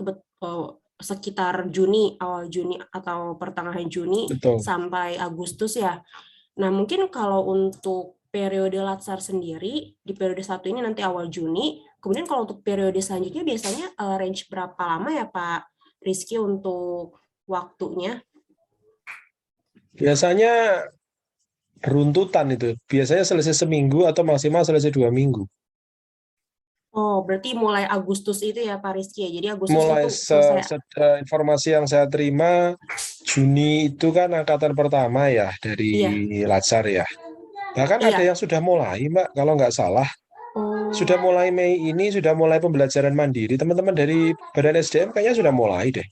sekitar Juni, awal Juni atau pertengahan Juni Betul. sampai Agustus ya. Nah, mungkin kalau untuk periode latsar sendiri, di periode 1 ini nanti awal Juni, kemudian kalau untuk periode selanjutnya biasanya range berapa lama ya Pak Rizky untuk waktunya? Biasanya beruntutan itu. Biasanya selesai seminggu atau maksimal selesai 2 minggu. Oh, berarti mulai Agustus itu ya Pak Rizky ya? Jadi Agustus Mulai itu selesai. informasi yang saya terima, Juni itu kan angkatan pertama ya dari Iya. Latsar ya. Bahkan ada Iya. yang sudah mulai, Mbak, kalau nggak salah. Oh. Sudah mulai Mei ini, sudah mulai pembelajaran mandiri. Teman-teman dari Badan SDM kayaknya sudah mulai deh.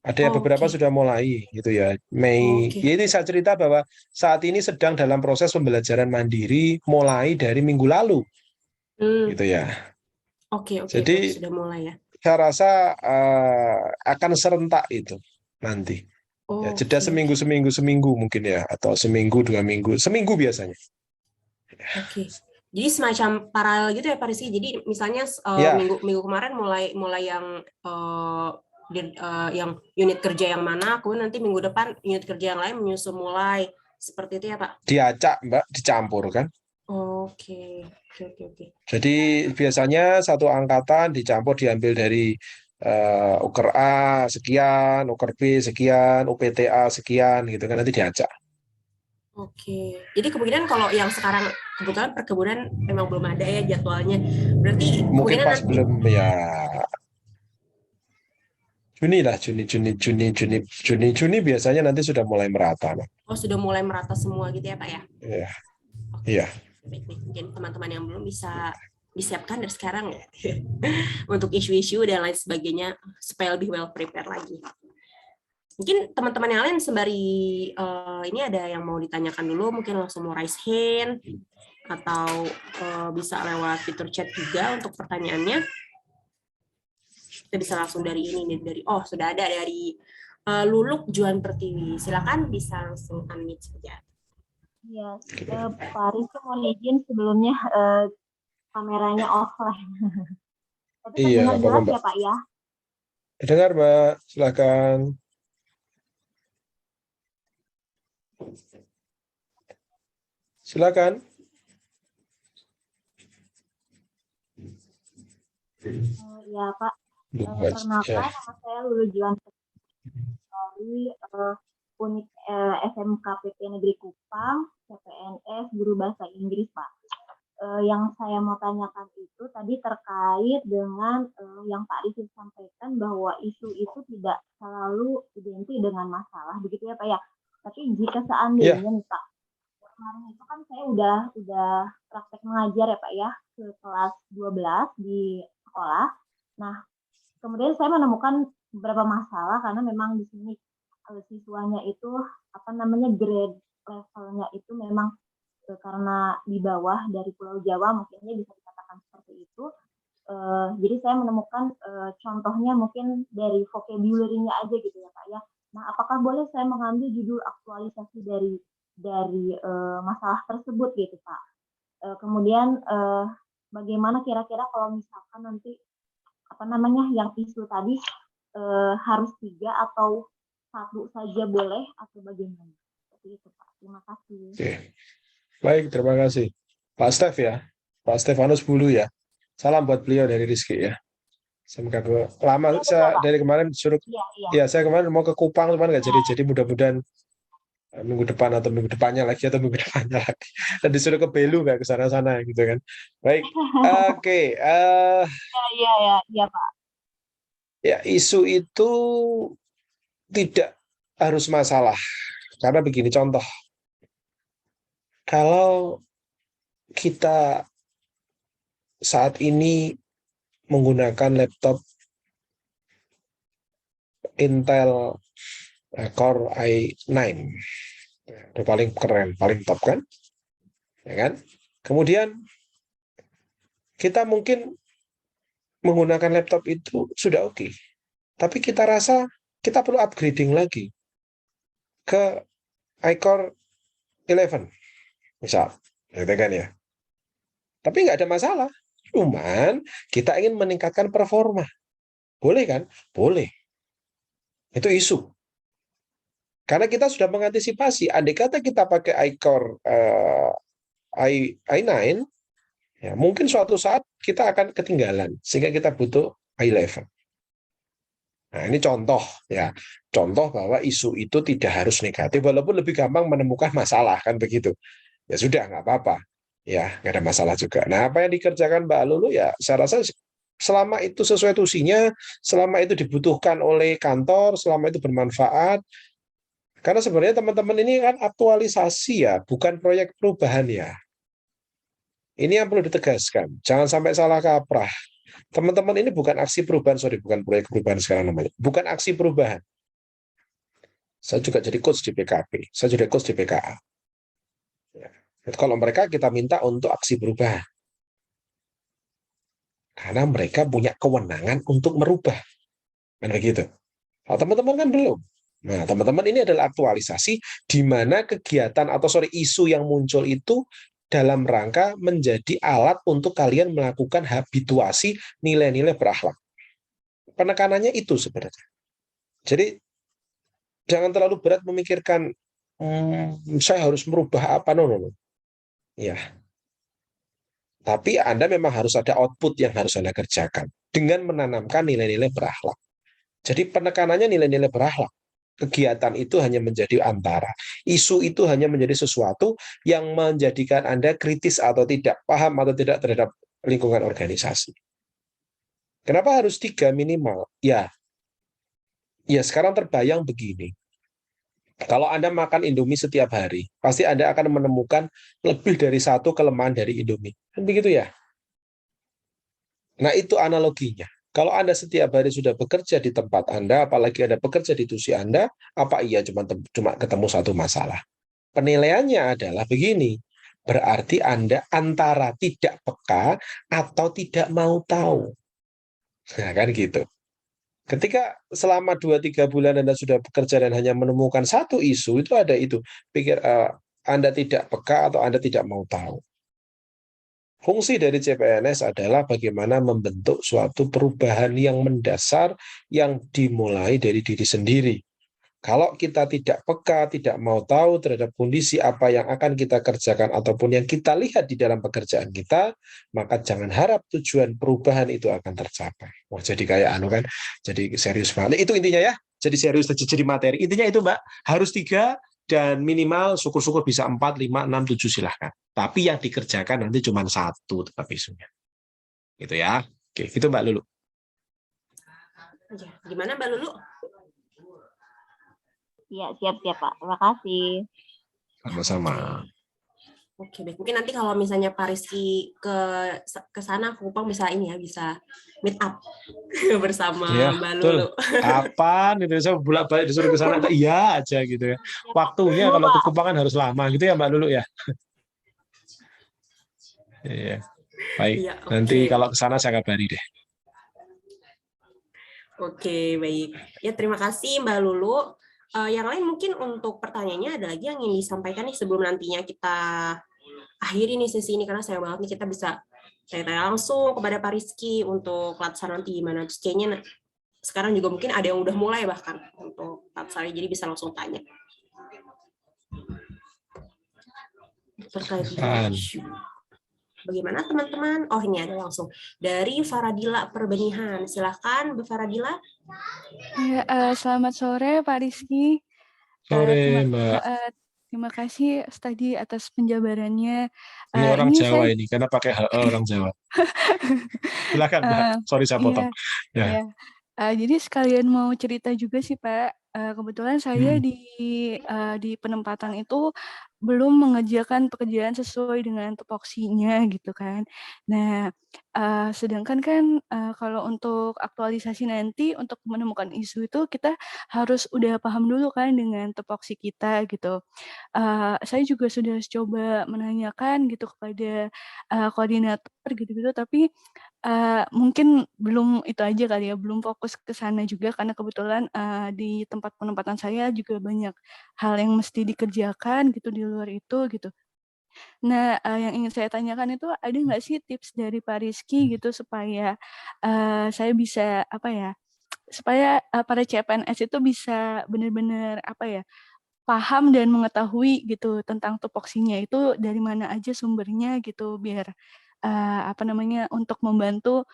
Ada beberapa sudah mulai gitu ya. Mei. Oke. Ini saya cerita bahwa saat ini sedang dalam proses pembelajaran mandiri mulai dari minggu lalu. Gitu ya. Oke, Jadi sudah mulai ya. saya rasa akan serentak itu nanti. Ya, jeda seminggu mungkin ya, atau seminggu 2 minggu, seminggu biasanya. Oke. Jadi semacam paralel gitu ya Pak Rizky. Jadi misalnya Ya. minggu kemarin mulai yang unit kerja yang mana, kemudian nanti minggu depan unit kerja yang lain menyusul mulai seperti itu ya Pak. Diacak, Mbak, dicampur kan. Oke. Jadi biasanya satu angkatan dicampur, diambil dari Uker A sekian, Uker B sekian, UPTA sekian gitu kan, nanti diacak. Oke. Jadi kemungkinan kalau yang sekarang kebetulan perkebunan memang belum ada ya jadwalnya. Berarti mungkin pas nanti, belum ya. Juni lah, Juni biasanya nanti sudah mulai merata. Oh, sudah mulai merata semua gitu ya Pak ya? Iya. Iya. Mungkin teman-teman yang belum bisa disiapkan dari sekarang ya untuk isu-isu dan lain sebagainya supaya lebih well prepare lagi. Mungkin teman-teman yang lain sembari ini ada yang mau ditanyakan dulu, mungkin langsung mau raise hand atau bisa lewat fitur chat juga untuk pertanyaannya. Kita bisa langsung dari ini, sudah ada dari Luluk Juan Pertiwi. Silakan bisa langsung unmute saja. Ya, Pak Rizky mohon izin sebelumnya kameranya offline. Tapi terdengar jelas ya Pak ya? Dengar Mbak, silakan. Silakan. Ya Pak, perkenalkan nama saya Lulu Juan dari unit SMK PP Negeri Kupang, CPNS Guru Bahasa Inggris Pak. yang saya mau tanyakan itu tadi terkait dengan yang Pak Rizky sampaikan bahwa isu itu tidak selalu identik dengan masalah, begitu ya Pak ya. Tapi jika seandainya nih Pak, kemarin itu kan saya udah praktek mengajar ya Pak ya ke kelas 12 di sekolah. Nah, kemudian saya menemukan beberapa masalah karena memang di sini siswanya itu grade levelnya itu memang karena di bawah dari Pulau Jawa, mungkinnya bisa dikatakan seperti itu. Jadi saya menemukan contohnya mungkin dari vocabulary-nya aja gitu ya Pak ya. Nah, apakah boleh saya mengambil judul aktualisasi dari masalah tersebut gitu Pak? Kemudian bagaimana kira-kira kalau misalkan nanti yang isu tadi harus 3 atau 1 saja boleh atau bagaimana? Seperti itu Pak. Terima kasih. Oke. Baik, terima kasih. Pak Stef ya, Pak Stefanus Bulu ya. Salam buat beliau dari Rizky ya. Semoga lama saya dari kemarin suruh ya saya kemarin mau ke Kupang cuman nggak jadi mudah-mudahan minggu depan atau minggu depannya lagi dan disuruh ke Belu nggak ke sana-sana gitu kan. Baik, oke. Iya Pak. Ya, isu itu tidak harus masalah karena begini contoh. Kalau kita saat ini menggunakan laptop Intel Core i9, itu paling keren, paling top kan, ya kan? Kemudian kita mungkin menggunakan laptop itu sudah oke, tapi kita rasa kita perlu upgrading lagi ke iCore 11, misal, gitu kan ya. Tapi nggak ada masalah. Cuman kita ingin meningkatkan performa. Boleh kan? Boleh. Itu isu. Karena kita sudah mengantisipasi. Andai kata kita pakai iCore i9, ya mungkin suatu saat kita akan ketinggalan. Sehingga kita butuh i11. Nah, ini contoh ya. Contoh bahwa isu itu tidak harus negatif, walaupun lebih gampang menemukan masalah, kan begitu. Ya sudah, nggak apa-apa. Ya, nggak ada masalah juga. Nah, apa yang dikerjakan Mbak Lulu ya, saya rasa selama itu sesuai tusinya, selama itu dibutuhkan oleh kantor, selama itu bermanfaat. Karena sebenarnya teman-teman ini kan aktualisasi ya, bukan proyek perubahan ya. Ini yang perlu ditegaskan. Jangan sampai salah kaprah. Teman-teman ini bukan aksi perubahan, bukan proyek perubahan sekarang namanya. Bukan aksi perubahan. Saya juga jadi coach di PKP, saya juga coach di PKA. Ya. Kalau mereka kita minta untuk aksi perubahan. Karena mereka punya kewenangan untuk merubah. Kan begitu. Kalau teman-teman kan belum. Nah, teman-teman ini adalah aktualisasi di mana kegiatan atau isu yang muncul itu dalam rangka menjadi alat untuk kalian melakukan habituasi nilai-nilai berakhlak. Penekanannya itu sebenarnya. Jadi jangan terlalu berat memikirkan saya harus merubah apa, no. Ya. Tapi Anda memang harus ada output yang harus Anda kerjakan dengan menanamkan nilai-nilai berakhlak. Jadi penekanannya nilai-nilai berakhlak. Kegiatan itu hanya menjadi antara. Isu itu hanya menjadi sesuatu yang menjadikan Anda kritis atau tidak, paham atau tidak terhadap lingkungan organisasi. Kenapa harus 3 minimal? Ya sekarang terbayang begini. Kalau Anda makan Indomie setiap hari, pasti Anda akan menemukan lebih dari 1 kelemahan dari Indomie. Kan begitu ya? Nah, itu analoginya. Kalau Anda setiap hari sudah bekerja di tempat Anda, apalagi Anda bekerja di tusi Anda, apa iya cuma ketemu 1 masalah? Penilaiannya adalah begini, berarti Anda antara tidak peka atau tidak mau tahu. Nah, kan gitu. Ketika selama 2-3 bulan Anda sudah bekerja dan hanya menemukan 1 isu, itu ada itu. Pikir Anda tidak peka atau Anda tidak mau tahu. Fungsi dari CPNS adalah bagaimana membentuk suatu perubahan yang mendasar yang dimulai dari diri sendiri. Kalau kita tidak peka, tidak mau tahu terhadap kondisi apa yang akan kita kerjakan ataupun yang kita lihat di dalam pekerjaan kita, maka jangan harap tujuan perubahan itu akan tercapai. Wah, jadi kayak kan, jadi serius banget. Itu intinya ya. Jadi serius, jadi materi. Intinya itu Mbak, harus 3 dan minimal syukur-syukur bisa 4, 5, 6, 7 silahkan. Tapi yang dikerjakan nanti cuma 1 tetap isunya. Gitu ya. Oke, gitu Mbak Lulu. Gimana Mbak Lulu? Iya, siap-siap Pak. Terima kasih. Sama-sama. Oke, baik. Mungkin nanti kalau misalnya Pak Rizky ke sana ke Kupang bisa ini ya, bisa meet up bersama Iya, Mbak betul. Lulu. Kapan gitu saya bolak-balik disuruh ke sana, iya aja gitu ya. Waktunya kalau ke Kupang kan harus lama gitu ya Mbak Lulu ya. Iya. Baik, Iya, nanti oke. kalau ke sana saya kabari deh. Oke, baik. Ya, terima kasih Mbak Lulu. Yang lain mungkin untuk pertanyaannya ada lagi yang ingin disampaikan nih sebelum nantinya kita akhiri nih sesi ini, karena sayang banget nih kita bisa tanya langsung kepada Pak Rizky untuk latsar nanti gimana. Terus kayaknya sekarang juga mungkin ada yang udah mulai bahkan untuk latsar, jadi bisa langsung tanya. Terkait dengan isu. Bagaimana teman-teman? Oh, ini ada langsung dari Faradila Perbenihan. Silahkan, Bu Faradila. Ya, selamat sore Pak Rizky. Sore Mbak. Terima kasih tadi atas penjabarannya. Ini orang Ini Jawa saya ini, karena pakai HE orang Jawa. Silakan Mbak, sorry saya potong. Iya. Jadi sekalian mau cerita juga sih Pak. Kebetulan saya di penempatan itu belum mengerjakan pekerjaan sesuai dengan tupoksinya gitu kan. Nah, sedangkan kan kalau untuk aktualisasi nanti untuk menemukan isu itu kita harus udah paham dulu kan dengan tupoksi kita gitu. Saya juga sudah coba menanyakan gitu kepada koordinator gitu-gitu, tapi mungkin belum itu aja kali ya, belum fokus ke sana juga karena kebetulan di tempat penempatan saya juga banyak hal yang mesti dikerjakan gitu di luar itu gitu. Nah, yang ingin saya tanyakan itu ada nggak sih tips dari Pak Rizky gitu supaya saya bisa apa ya, supaya para CPNS itu bisa benar-benar apa ya, paham dan mengetahui gitu tentang tupoksinya itu dari mana aja sumbernya gitu biar apa namanya, untuk membantu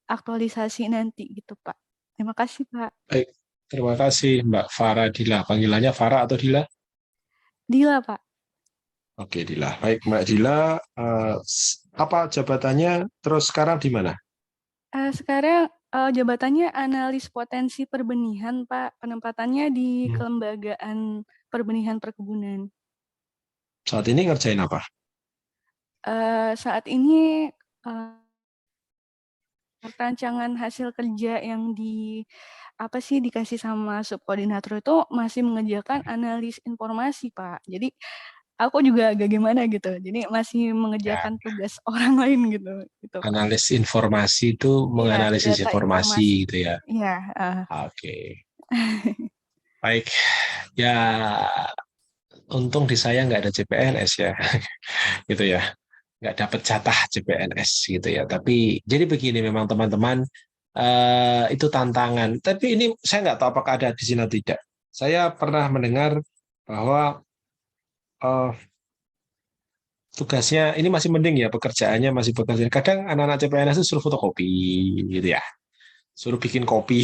aktualisasi nanti gitu, Pak. Terima kasih, Pak. Baik, terima kasih Mbak Faradila. Panggilannya Farah atau Dila? Dila, Pak. Oke, Dila. Baik, Mbak Dila, apa jabatannya terus sekarang di mana? Sekarang jabatannya analis potensi perbenihan, Pak. Penempatannya di Kelembagaan Perbenihan Perkebunan. Saat ini ngerjain apa? Saat ini rancangan hasil kerja yang dikasih sama subkoordinator itu masih mengerjakan analis informasi, Pak. Jadi aku juga agak gimana gitu. Jadi masih mengerjakan tugas orang lain gitu, Pak. Analis informasi itu menganalisis data informasi gitu ya. Iya. Oke. Baik. Ya, untung di saya nggak ada CPNS ya, gitu ya. Nggak dapat jatah CPNS gitu ya. Tapi jadi begini memang teman-teman, itu tantangan. Tapi ini saya nggak tahu apakah ada di sini atau tidak. Saya pernah mendengar bahwa tugasnya ini masih mending ya, pekerjaannya masih bekerja. Kadang anak-anak CPNS itu suruh fotokopi gitu ya, suruh bikin kopi,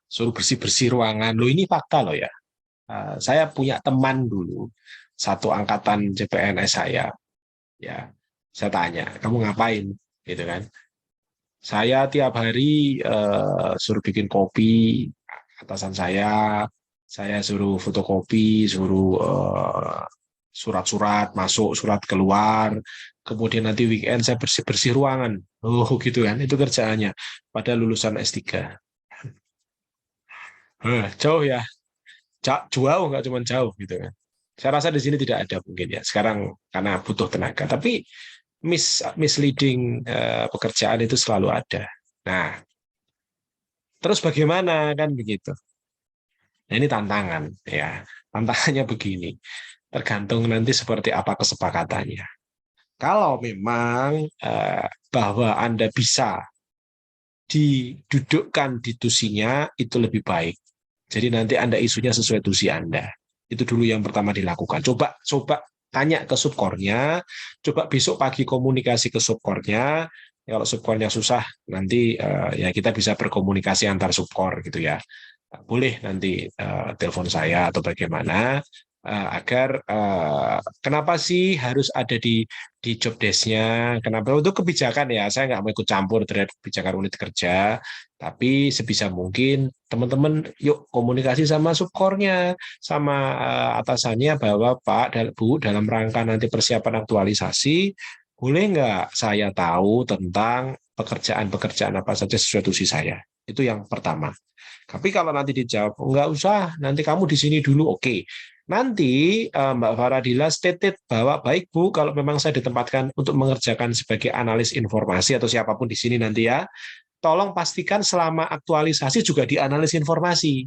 suruh bersih-bersih ruangan. Loh ini fakta loh ya. Saya punya teman dulu, satu angkatan CPNS saya. Ya, saya tanya, kamu ngapain? Gitu kan. Saya tiap hari suruh bikin kopi, atasan saya suruh fotokopi, suruh surat-surat masuk, surat keluar, kemudian nanti weekend saya bersih-bersih ruangan. Oh gitu kan, itu kerjaannya. Pada lulusan S3. Jauh ya, jauh nggak cuma jauh gitu kan. Saya rasa di sini tidak ada mungkin ya. Sekarang karena butuh tenaga, tapi misleading pekerjaan itu selalu ada. Nah, terus bagaimana kan begitu? Nah, ini tantangan ya. Tantangannya begini. Tergantung nanti seperti apa kesepakatannya. Kalau memang bahwa Anda bisa didudukkan di tusinya, itu lebih baik. Jadi nanti Anda isunya sesuai tusi Anda. Itu dulu yang pertama dilakukan. Coba tanya ke subkornya, coba besok pagi komunikasi ke subkornya. Kalau subkornya susah, nanti ya kita bisa berkomunikasi antar subkor gitu ya. Boleh nanti telepon saya atau bagaimana. agar kenapa sih harus ada di job desk-nya, kenapa untuk kebijakan ya, saya nggak mau ikut campur terhadap kebijakan unit kerja, tapi sebisa mungkin teman-teman yuk komunikasi sama subkornya, sama atasannya bahwa Pak dan Bu dalam rangka nanti persiapan aktualisasi, boleh nggak saya tahu tentang pekerjaan-pekerjaan apa saja sesuai tusi saya. Itu yang pertama. Tapi kalau nanti dijawab, nggak usah, nanti kamu di sini dulu, oke. Nanti Mbak Faradila stated bahwa baik Bu, kalau memang saya ditempatkan untuk mengerjakan sebagai analis informasi atau siapapun di sini nanti ya, tolong pastikan selama aktualisasi juga dianalisis informasi.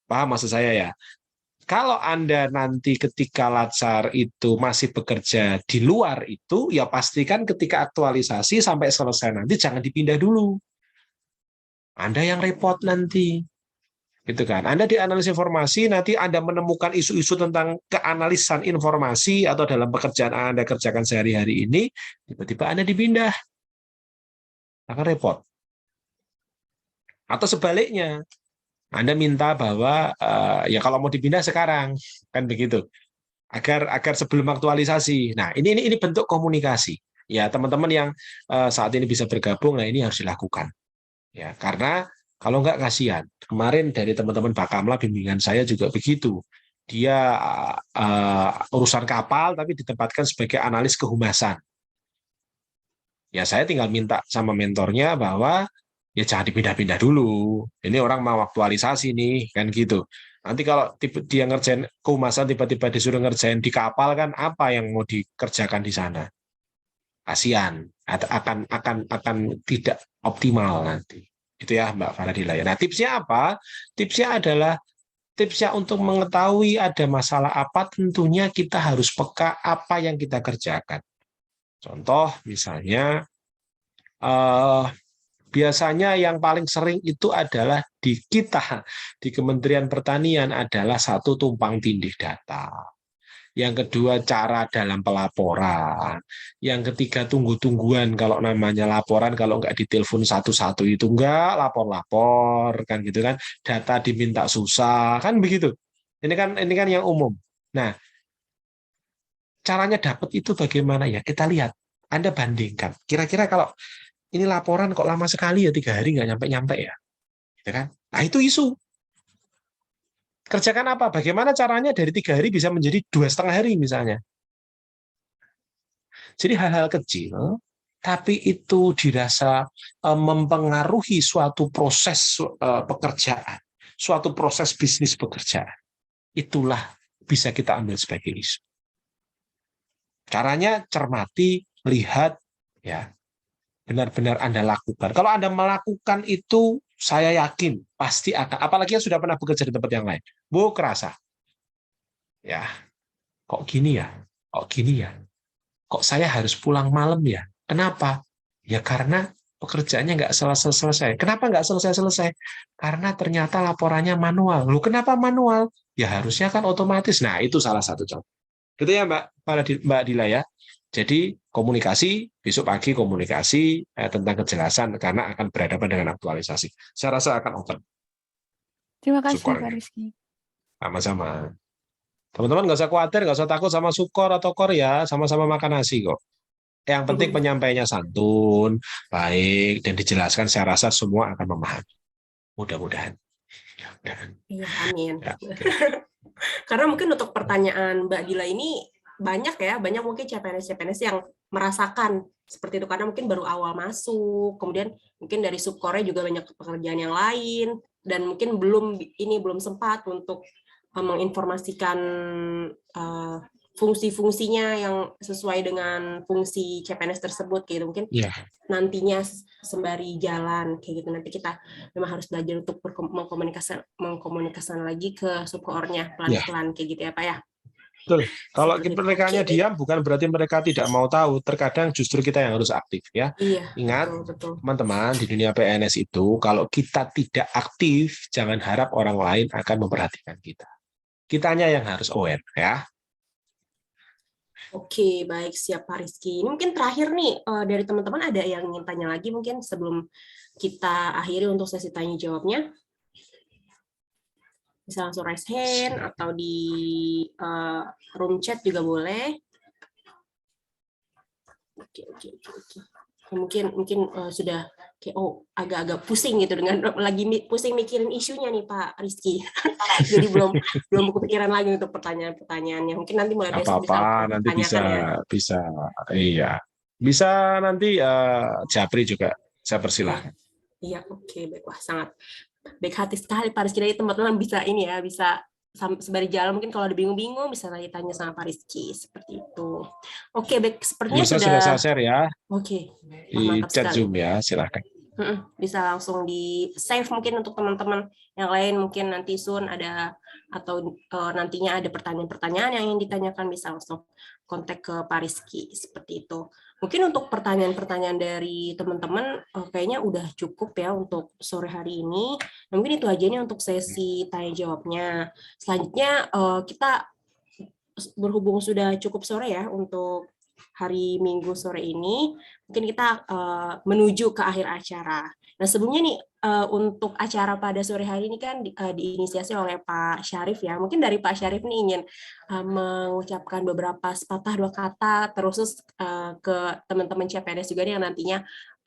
Paham maksud saya ya? Kalau Anda nanti ketika Latsar itu masih bekerja di luar itu, ya pastikan ketika aktualisasi sampai selesai nanti jangan dipindah dulu. Anda yang repot nanti. Gitu kan. Anda dianalisis informasi, nanti Anda menemukan isu-isu tentang keanalisan informasi atau dalam pekerjaan Anda kerjakan sehari-hari ini, tiba-tiba Anda dipindah. Akan repot. Atau sebaliknya, Anda minta bahwa ya kalau mau dipindah sekarang, kan begitu. Agar sebelum aktualisasi. Nah, ini bentuk komunikasi. Ya, teman-teman yang saat ini bisa bergabung, nah ini harus dilakukan. Ya, karena kalau nggak kasihan. Kemarin dari teman-teman Bakamla bimbingan saya juga begitu. Dia urusan kapal tapi ditempatkan sebagai analis kehumasan. Ya saya tinggal minta sama mentornya bahwa ya jangan dipindah-pindah dulu. Ini orang mau aktualisasi nih, kan gitu. Nanti kalau dia ngerjain kehumasan tiba-tiba disuruh ngerjain di kapal kan apa yang mau dikerjakan di sana? Kasihan, akan tidak optimal nanti. Itu ya Mbak Faradila. Nah, tipsnya apa? Tipsnya untuk mengetahui ada masalah apa, tentunya kita harus peka apa yang kita kerjakan. Contoh misalnya, biasanya yang paling sering itu adalah di kita, di Kementerian Pertanian adalah satu tumpang tindih data. Yang kedua, cara dalam pelaporan. Yang ketiga, tunggu-tungguan kalau namanya laporan, kalau nggak ditelepon satu-satu itu nggak lapor-lapor, kan gitu kan. Data diminta susah, kan begitu. Ini kan yang umum. Nah, caranya dapat itu bagaimana ya? Kita lihat, Anda bandingkan. Kira-kira kalau ini laporan kok lama sekali ya, 3 hari nggak nyampe-nyampe ya. Gitu kan? Nah, itu isu. Kerjakan apa? Bagaimana caranya dari 3 hari bisa menjadi 2,5 hari misalnya. Jadi hal-hal kecil, tapi itu dirasa mempengaruhi suatu proses pekerjaan, suatu proses bisnis pekerjaan. Itulah bisa kita ambil sebagai isu. Caranya cermati, lihat, ya benar-benar Anda lakukan. Kalau Anda melakukan itu, saya yakin pasti akan, apalagi yang sudah pernah bekerja di tempat yang lain. Bu, kerasa. Ya, kok gini ya? Kok gini ya? Kok saya harus pulang malam ya? Kenapa? Ya karena pekerjaannya nggak selesai-selesai. Kenapa nggak selesai-selesai? Karena ternyata laporannya manual. Loh, kenapa manual? Ya harusnya kan otomatis. Nah, itu salah satu contoh. Gitu ya Mbak Dila ya. Jadi komunikasi, besok pagi komunikasi tentang kejelasan karena akan berhadapan dengan aktualisasi. Saya rasa akan open. Terima kasih Pak Sukornya. Rizky. Sama-sama. Teman-teman nggak usah khawatir, nggak usah takut sama sukor atau kor ya, sama-sama makan nasi kok. Yang penting penyampaiannya santun, baik, dan dijelaskan, saya rasa semua akan memahami. Mudah-mudahan. Iya, amin. Ya, Karena mungkin untuk pertanyaan Mbak Dila ini banyak mungkin CPNS yang merasakan seperti itu karena mungkin baru awal masuk, kemudian mungkin dari subkornya juga banyak pekerjaan yang lain dan mungkin belum sempat untuk menginformasikan fungsi-fungsinya yang sesuai dengan fungsi CPNS tersebut gitu. Mungkin nantinya sembari jalan kayak gitu, nanti kita memang harus belajar untuk mengkomunikasikan lagi ke subkornya pelan-pelan kayak gitu ya Pak ya. Betul. Kalau mereka diam bukan berarti mereka tidak mau tahu. Terkadang justru kita yang harus aktif ya. Iya, Ingat betul. teman-teman, di dunia PNS itu kalau kita tidak aktif, jangan harap orang lain akan memperhatikan kita. Kitanya yang harus aware ya. Oke, baik, siap Pak Rizky. Ini mungkin terakhir nih dari teman-teman ada yang ingin tanya lagi mungkin sebelum kita akhiri untuk sesi tanya jawabnya. Bisa langsung raise hand atau di room chat juga boleh. Oke. Mungkin sudah kayak agak-agak pusing gitu dengan lagi pusing mikirin isunya nih Pak Rizky. Jadi belum kepikiran lagi untuk pertanyaan-pertanyaannya. Mungkin nanti mulai besok bisa Apa-apa, nanti tanyakan ya. bisa, bisa nanti Japri juga saya persilahkan. Iya, oke, baik. Wah, sangat baik hati sekali Pak Rizky. Dari teman-teman bisa bisa sembari jalan, mungkin kalau ada bingung-bingung bisa tanya sama Pak Rizky seperti itu. Oke, baik, sepertinya Sudah saya share ya. Oke. Di chat Zoom ya, silakan. Bisa langsung di save mungkin untuk teman-teman yang lain, mungkin nanti soon ada atau nantinya ada pertanyaan-pertanyaan yang ingin ditanyakan, bisa langsung kontak ke Pak Rizky seperti itu. Mungkin untuk pertanyaan-pertanyaan dari teman-teman kayaknya udah cukup ya untuk sore hari ini. Nah, mungkin itu aja nih untuk sesi tanya jawabnya. Selanjutnya kita berhubung sudah cukup sore ya untuk hari Minggu sore ini, mungkin kita menuju ke akhir acara. Nah, sebelumnya nih untuk acara pada sore hari ini kan diinisiasi oleh Pak Syarif ya. Mungkin dari Pak Syarif nih ingin mengucapkan beberapa sepatah dua kata terus ke teman-teman CPNS juga nih yang nantinya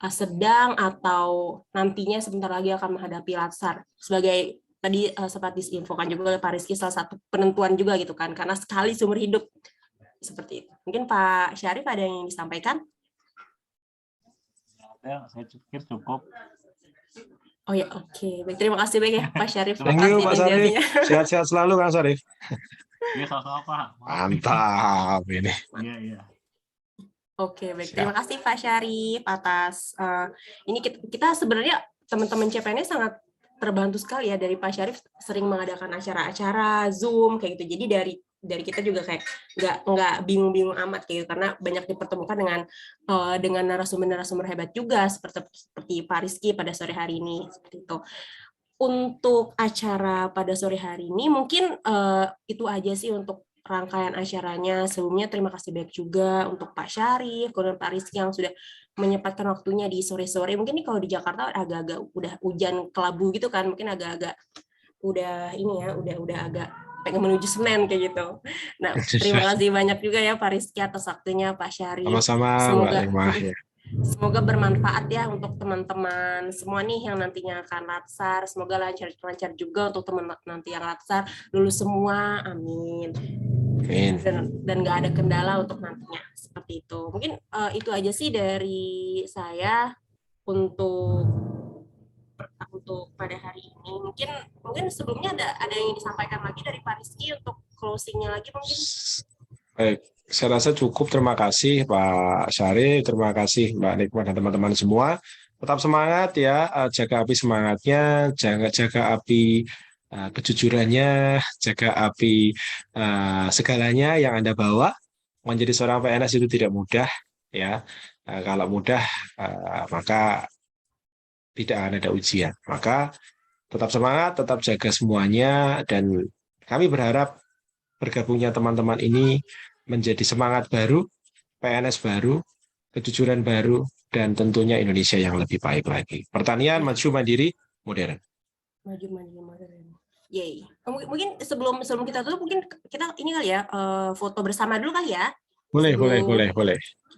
sedang atau nantinya sebentar lagi akan menghadapi Latsar. Sebagai tadi sempat diinfokan juga oleh Pak Rizky, salah satu penentuan juga gitu kan, karena sekali seumur hidup. Seperti itu. Mungkin Pak Syarif ada yang disampaikan? Ya, saya pikir cukup. Oh ya, oke. Baik, terima kasih banyak ya Pak Syarif. Thank you Pak Syarif. Sehat-sehat selalu Kang Syarif. Iya, sama-sama Pak. Mantap ini. Iya. Oke, baik. Terima kasih Pak Syarif atas ini kita sebenarnya teman-teman CPNS sangat terbantu sekali ya dari Pak Syarif sering mengadakan acara-acara Zoom kayak gitu. Jadi dari kita juga kayak nggak bingung-bingung amat kayak gitu, karena banyak dipertemukan dengan narasumber-narasumber hebat juga seperti Pak Rizky pada sore hari ini seperti itu. Untuk acara pada sore hari ini mungkin itu aja sih untuk rangkaian acaranya. Sebelumnya terima kasih banyak juga untuk Pak Syarif, kemudian Pak Rizky yang sudah menyempatkan waktunya di sore-sore. Mungkin nih kalau di Jakarta agak-agak udah hujan kelabu gitu kan, mungkin agak-agak udah ini ya, udah agak pengen menuju Senen kayak gitu. Nah, terima kasih banyak juga ya Pak Rizky atas waktunya, Pak Syarif. Sama-sama Mbak Irma ya. Semoga bermanfaat ya untuk teman-teman semua nih yang nantinya akan latsar. Semoga lancar juga untuk teman nanti yang latsar, lulus semua, amin. Dan nggak ada kendala untuk nantinya seperti itu. Mungkin itu aja sih dari saya untuk pada hari ini. Mungkin sebelumnya ada yang disampaikan lagi dari Pak Rizky untuk closing-nya lagi mungkin. Baik, saya rasa cukup. Terima kasih Pak Syarif, terima kasih Mbak Nikmat dan teman-teman semua. Tetap semangat ya, jaga api semangatnya, jaga api kejujurannya, jaga api segalanya yang Anda bawa. Menjadi seorang PNS itu tidak mudah ya. Kalau mudah maka tidak akan ada ujian. Maka tetap semangat, tetap jaga semuanya, dan kami berharap bergabungnya teman-teman ini menjadi semangat baru, PNS baru, kejujuran baru, dan tentunya Indonesia yang lebih baik lagi. Pertanian maju mandiri modern. Maju mandiri modern. Yay. Mungkin sebelum kita tutup, mungkin kita ini kali ya foto bersama dulu kali ya. Boleh.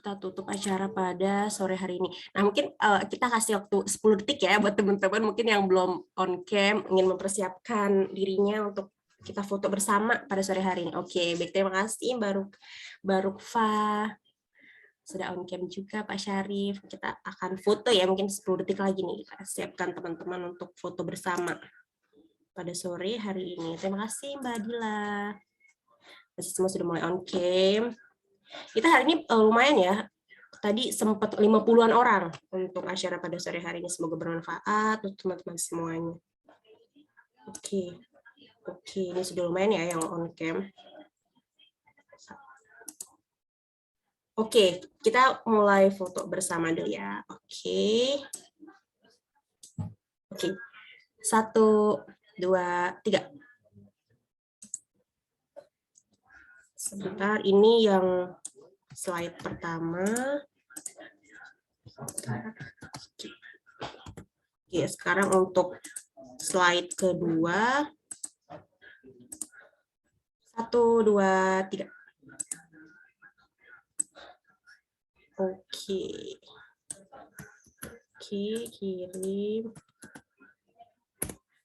Kita tutup acara pada sore hari ini. Nah, mungkin kita kasih waktu 10 detik ya buat teman-teman mungkin yang belum on cam, ingin mempersiapkan dirinya untuk kita foto bersama pada sore hari ini. Oke, baik, terima kasih Mbak Rukfa. Sudah on cam juga Pak Syarif. Kita akan foto ya, mungkin 10 detik lagi nih. Kita siapkan teman-teman untuk foto bersama pada sore hari ini. Terima kasih Mbak Dila. Masih semua sudah mulai on cam. Kita hari ini lumayan ya. Tadi sempat 50-an orang untuk acara pada sore hari ini. Semoga bermanfaat untuk teman-teman semuanya. Oke, ini sudah lumayan ya yang on cam. Oke, kita mulai foto bersama dulu ya. Oke. 1, 2, 3. Sebentar, ini yang slide pertama. Oke, sekarang untuk slide kedua. 1, 2, 3. Oke. Oke, kirim.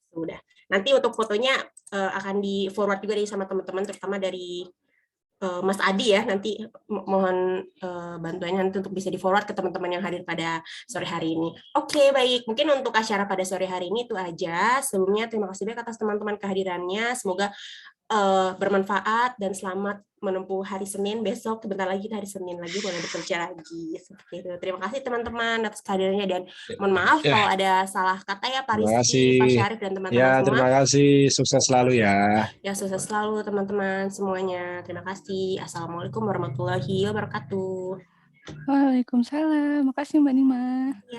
Sudah. Nanti untuk fotonya akan di forward juga nih sama teman-teman, terutama dari Mas Adi ya. Nanti mohon bantuannya nanti untuk bisa di forward ke teman-teman yang hadir pada sore hari ini. Oke, baik. Mungkin untuk acara pada sore hari ini itu aja. Sebelumnya terima kasih banyak atas teman-teman kehadirannya. Semoga bermanfaat dan selamat menempuh hari Senin. Besok sebentar lagi kita hari Senin lagi boleh bekerja lagi. Seperti itu. Terima kasih teman-teman atas kehadirannya dan mohon maaf Ya. kalau ada salah kata ya Pak Terima Rizky, Pak kasih. Syarif dan teman-teman Ya, semua. terima kasih. Sukses selalu ya. Ya, sukses selalu teman-teman semuanya. Terima kasih. Assalamualaikum warahmatullahi wabarakatuh. Waalaikumsalam. Makasih Mbak Nima.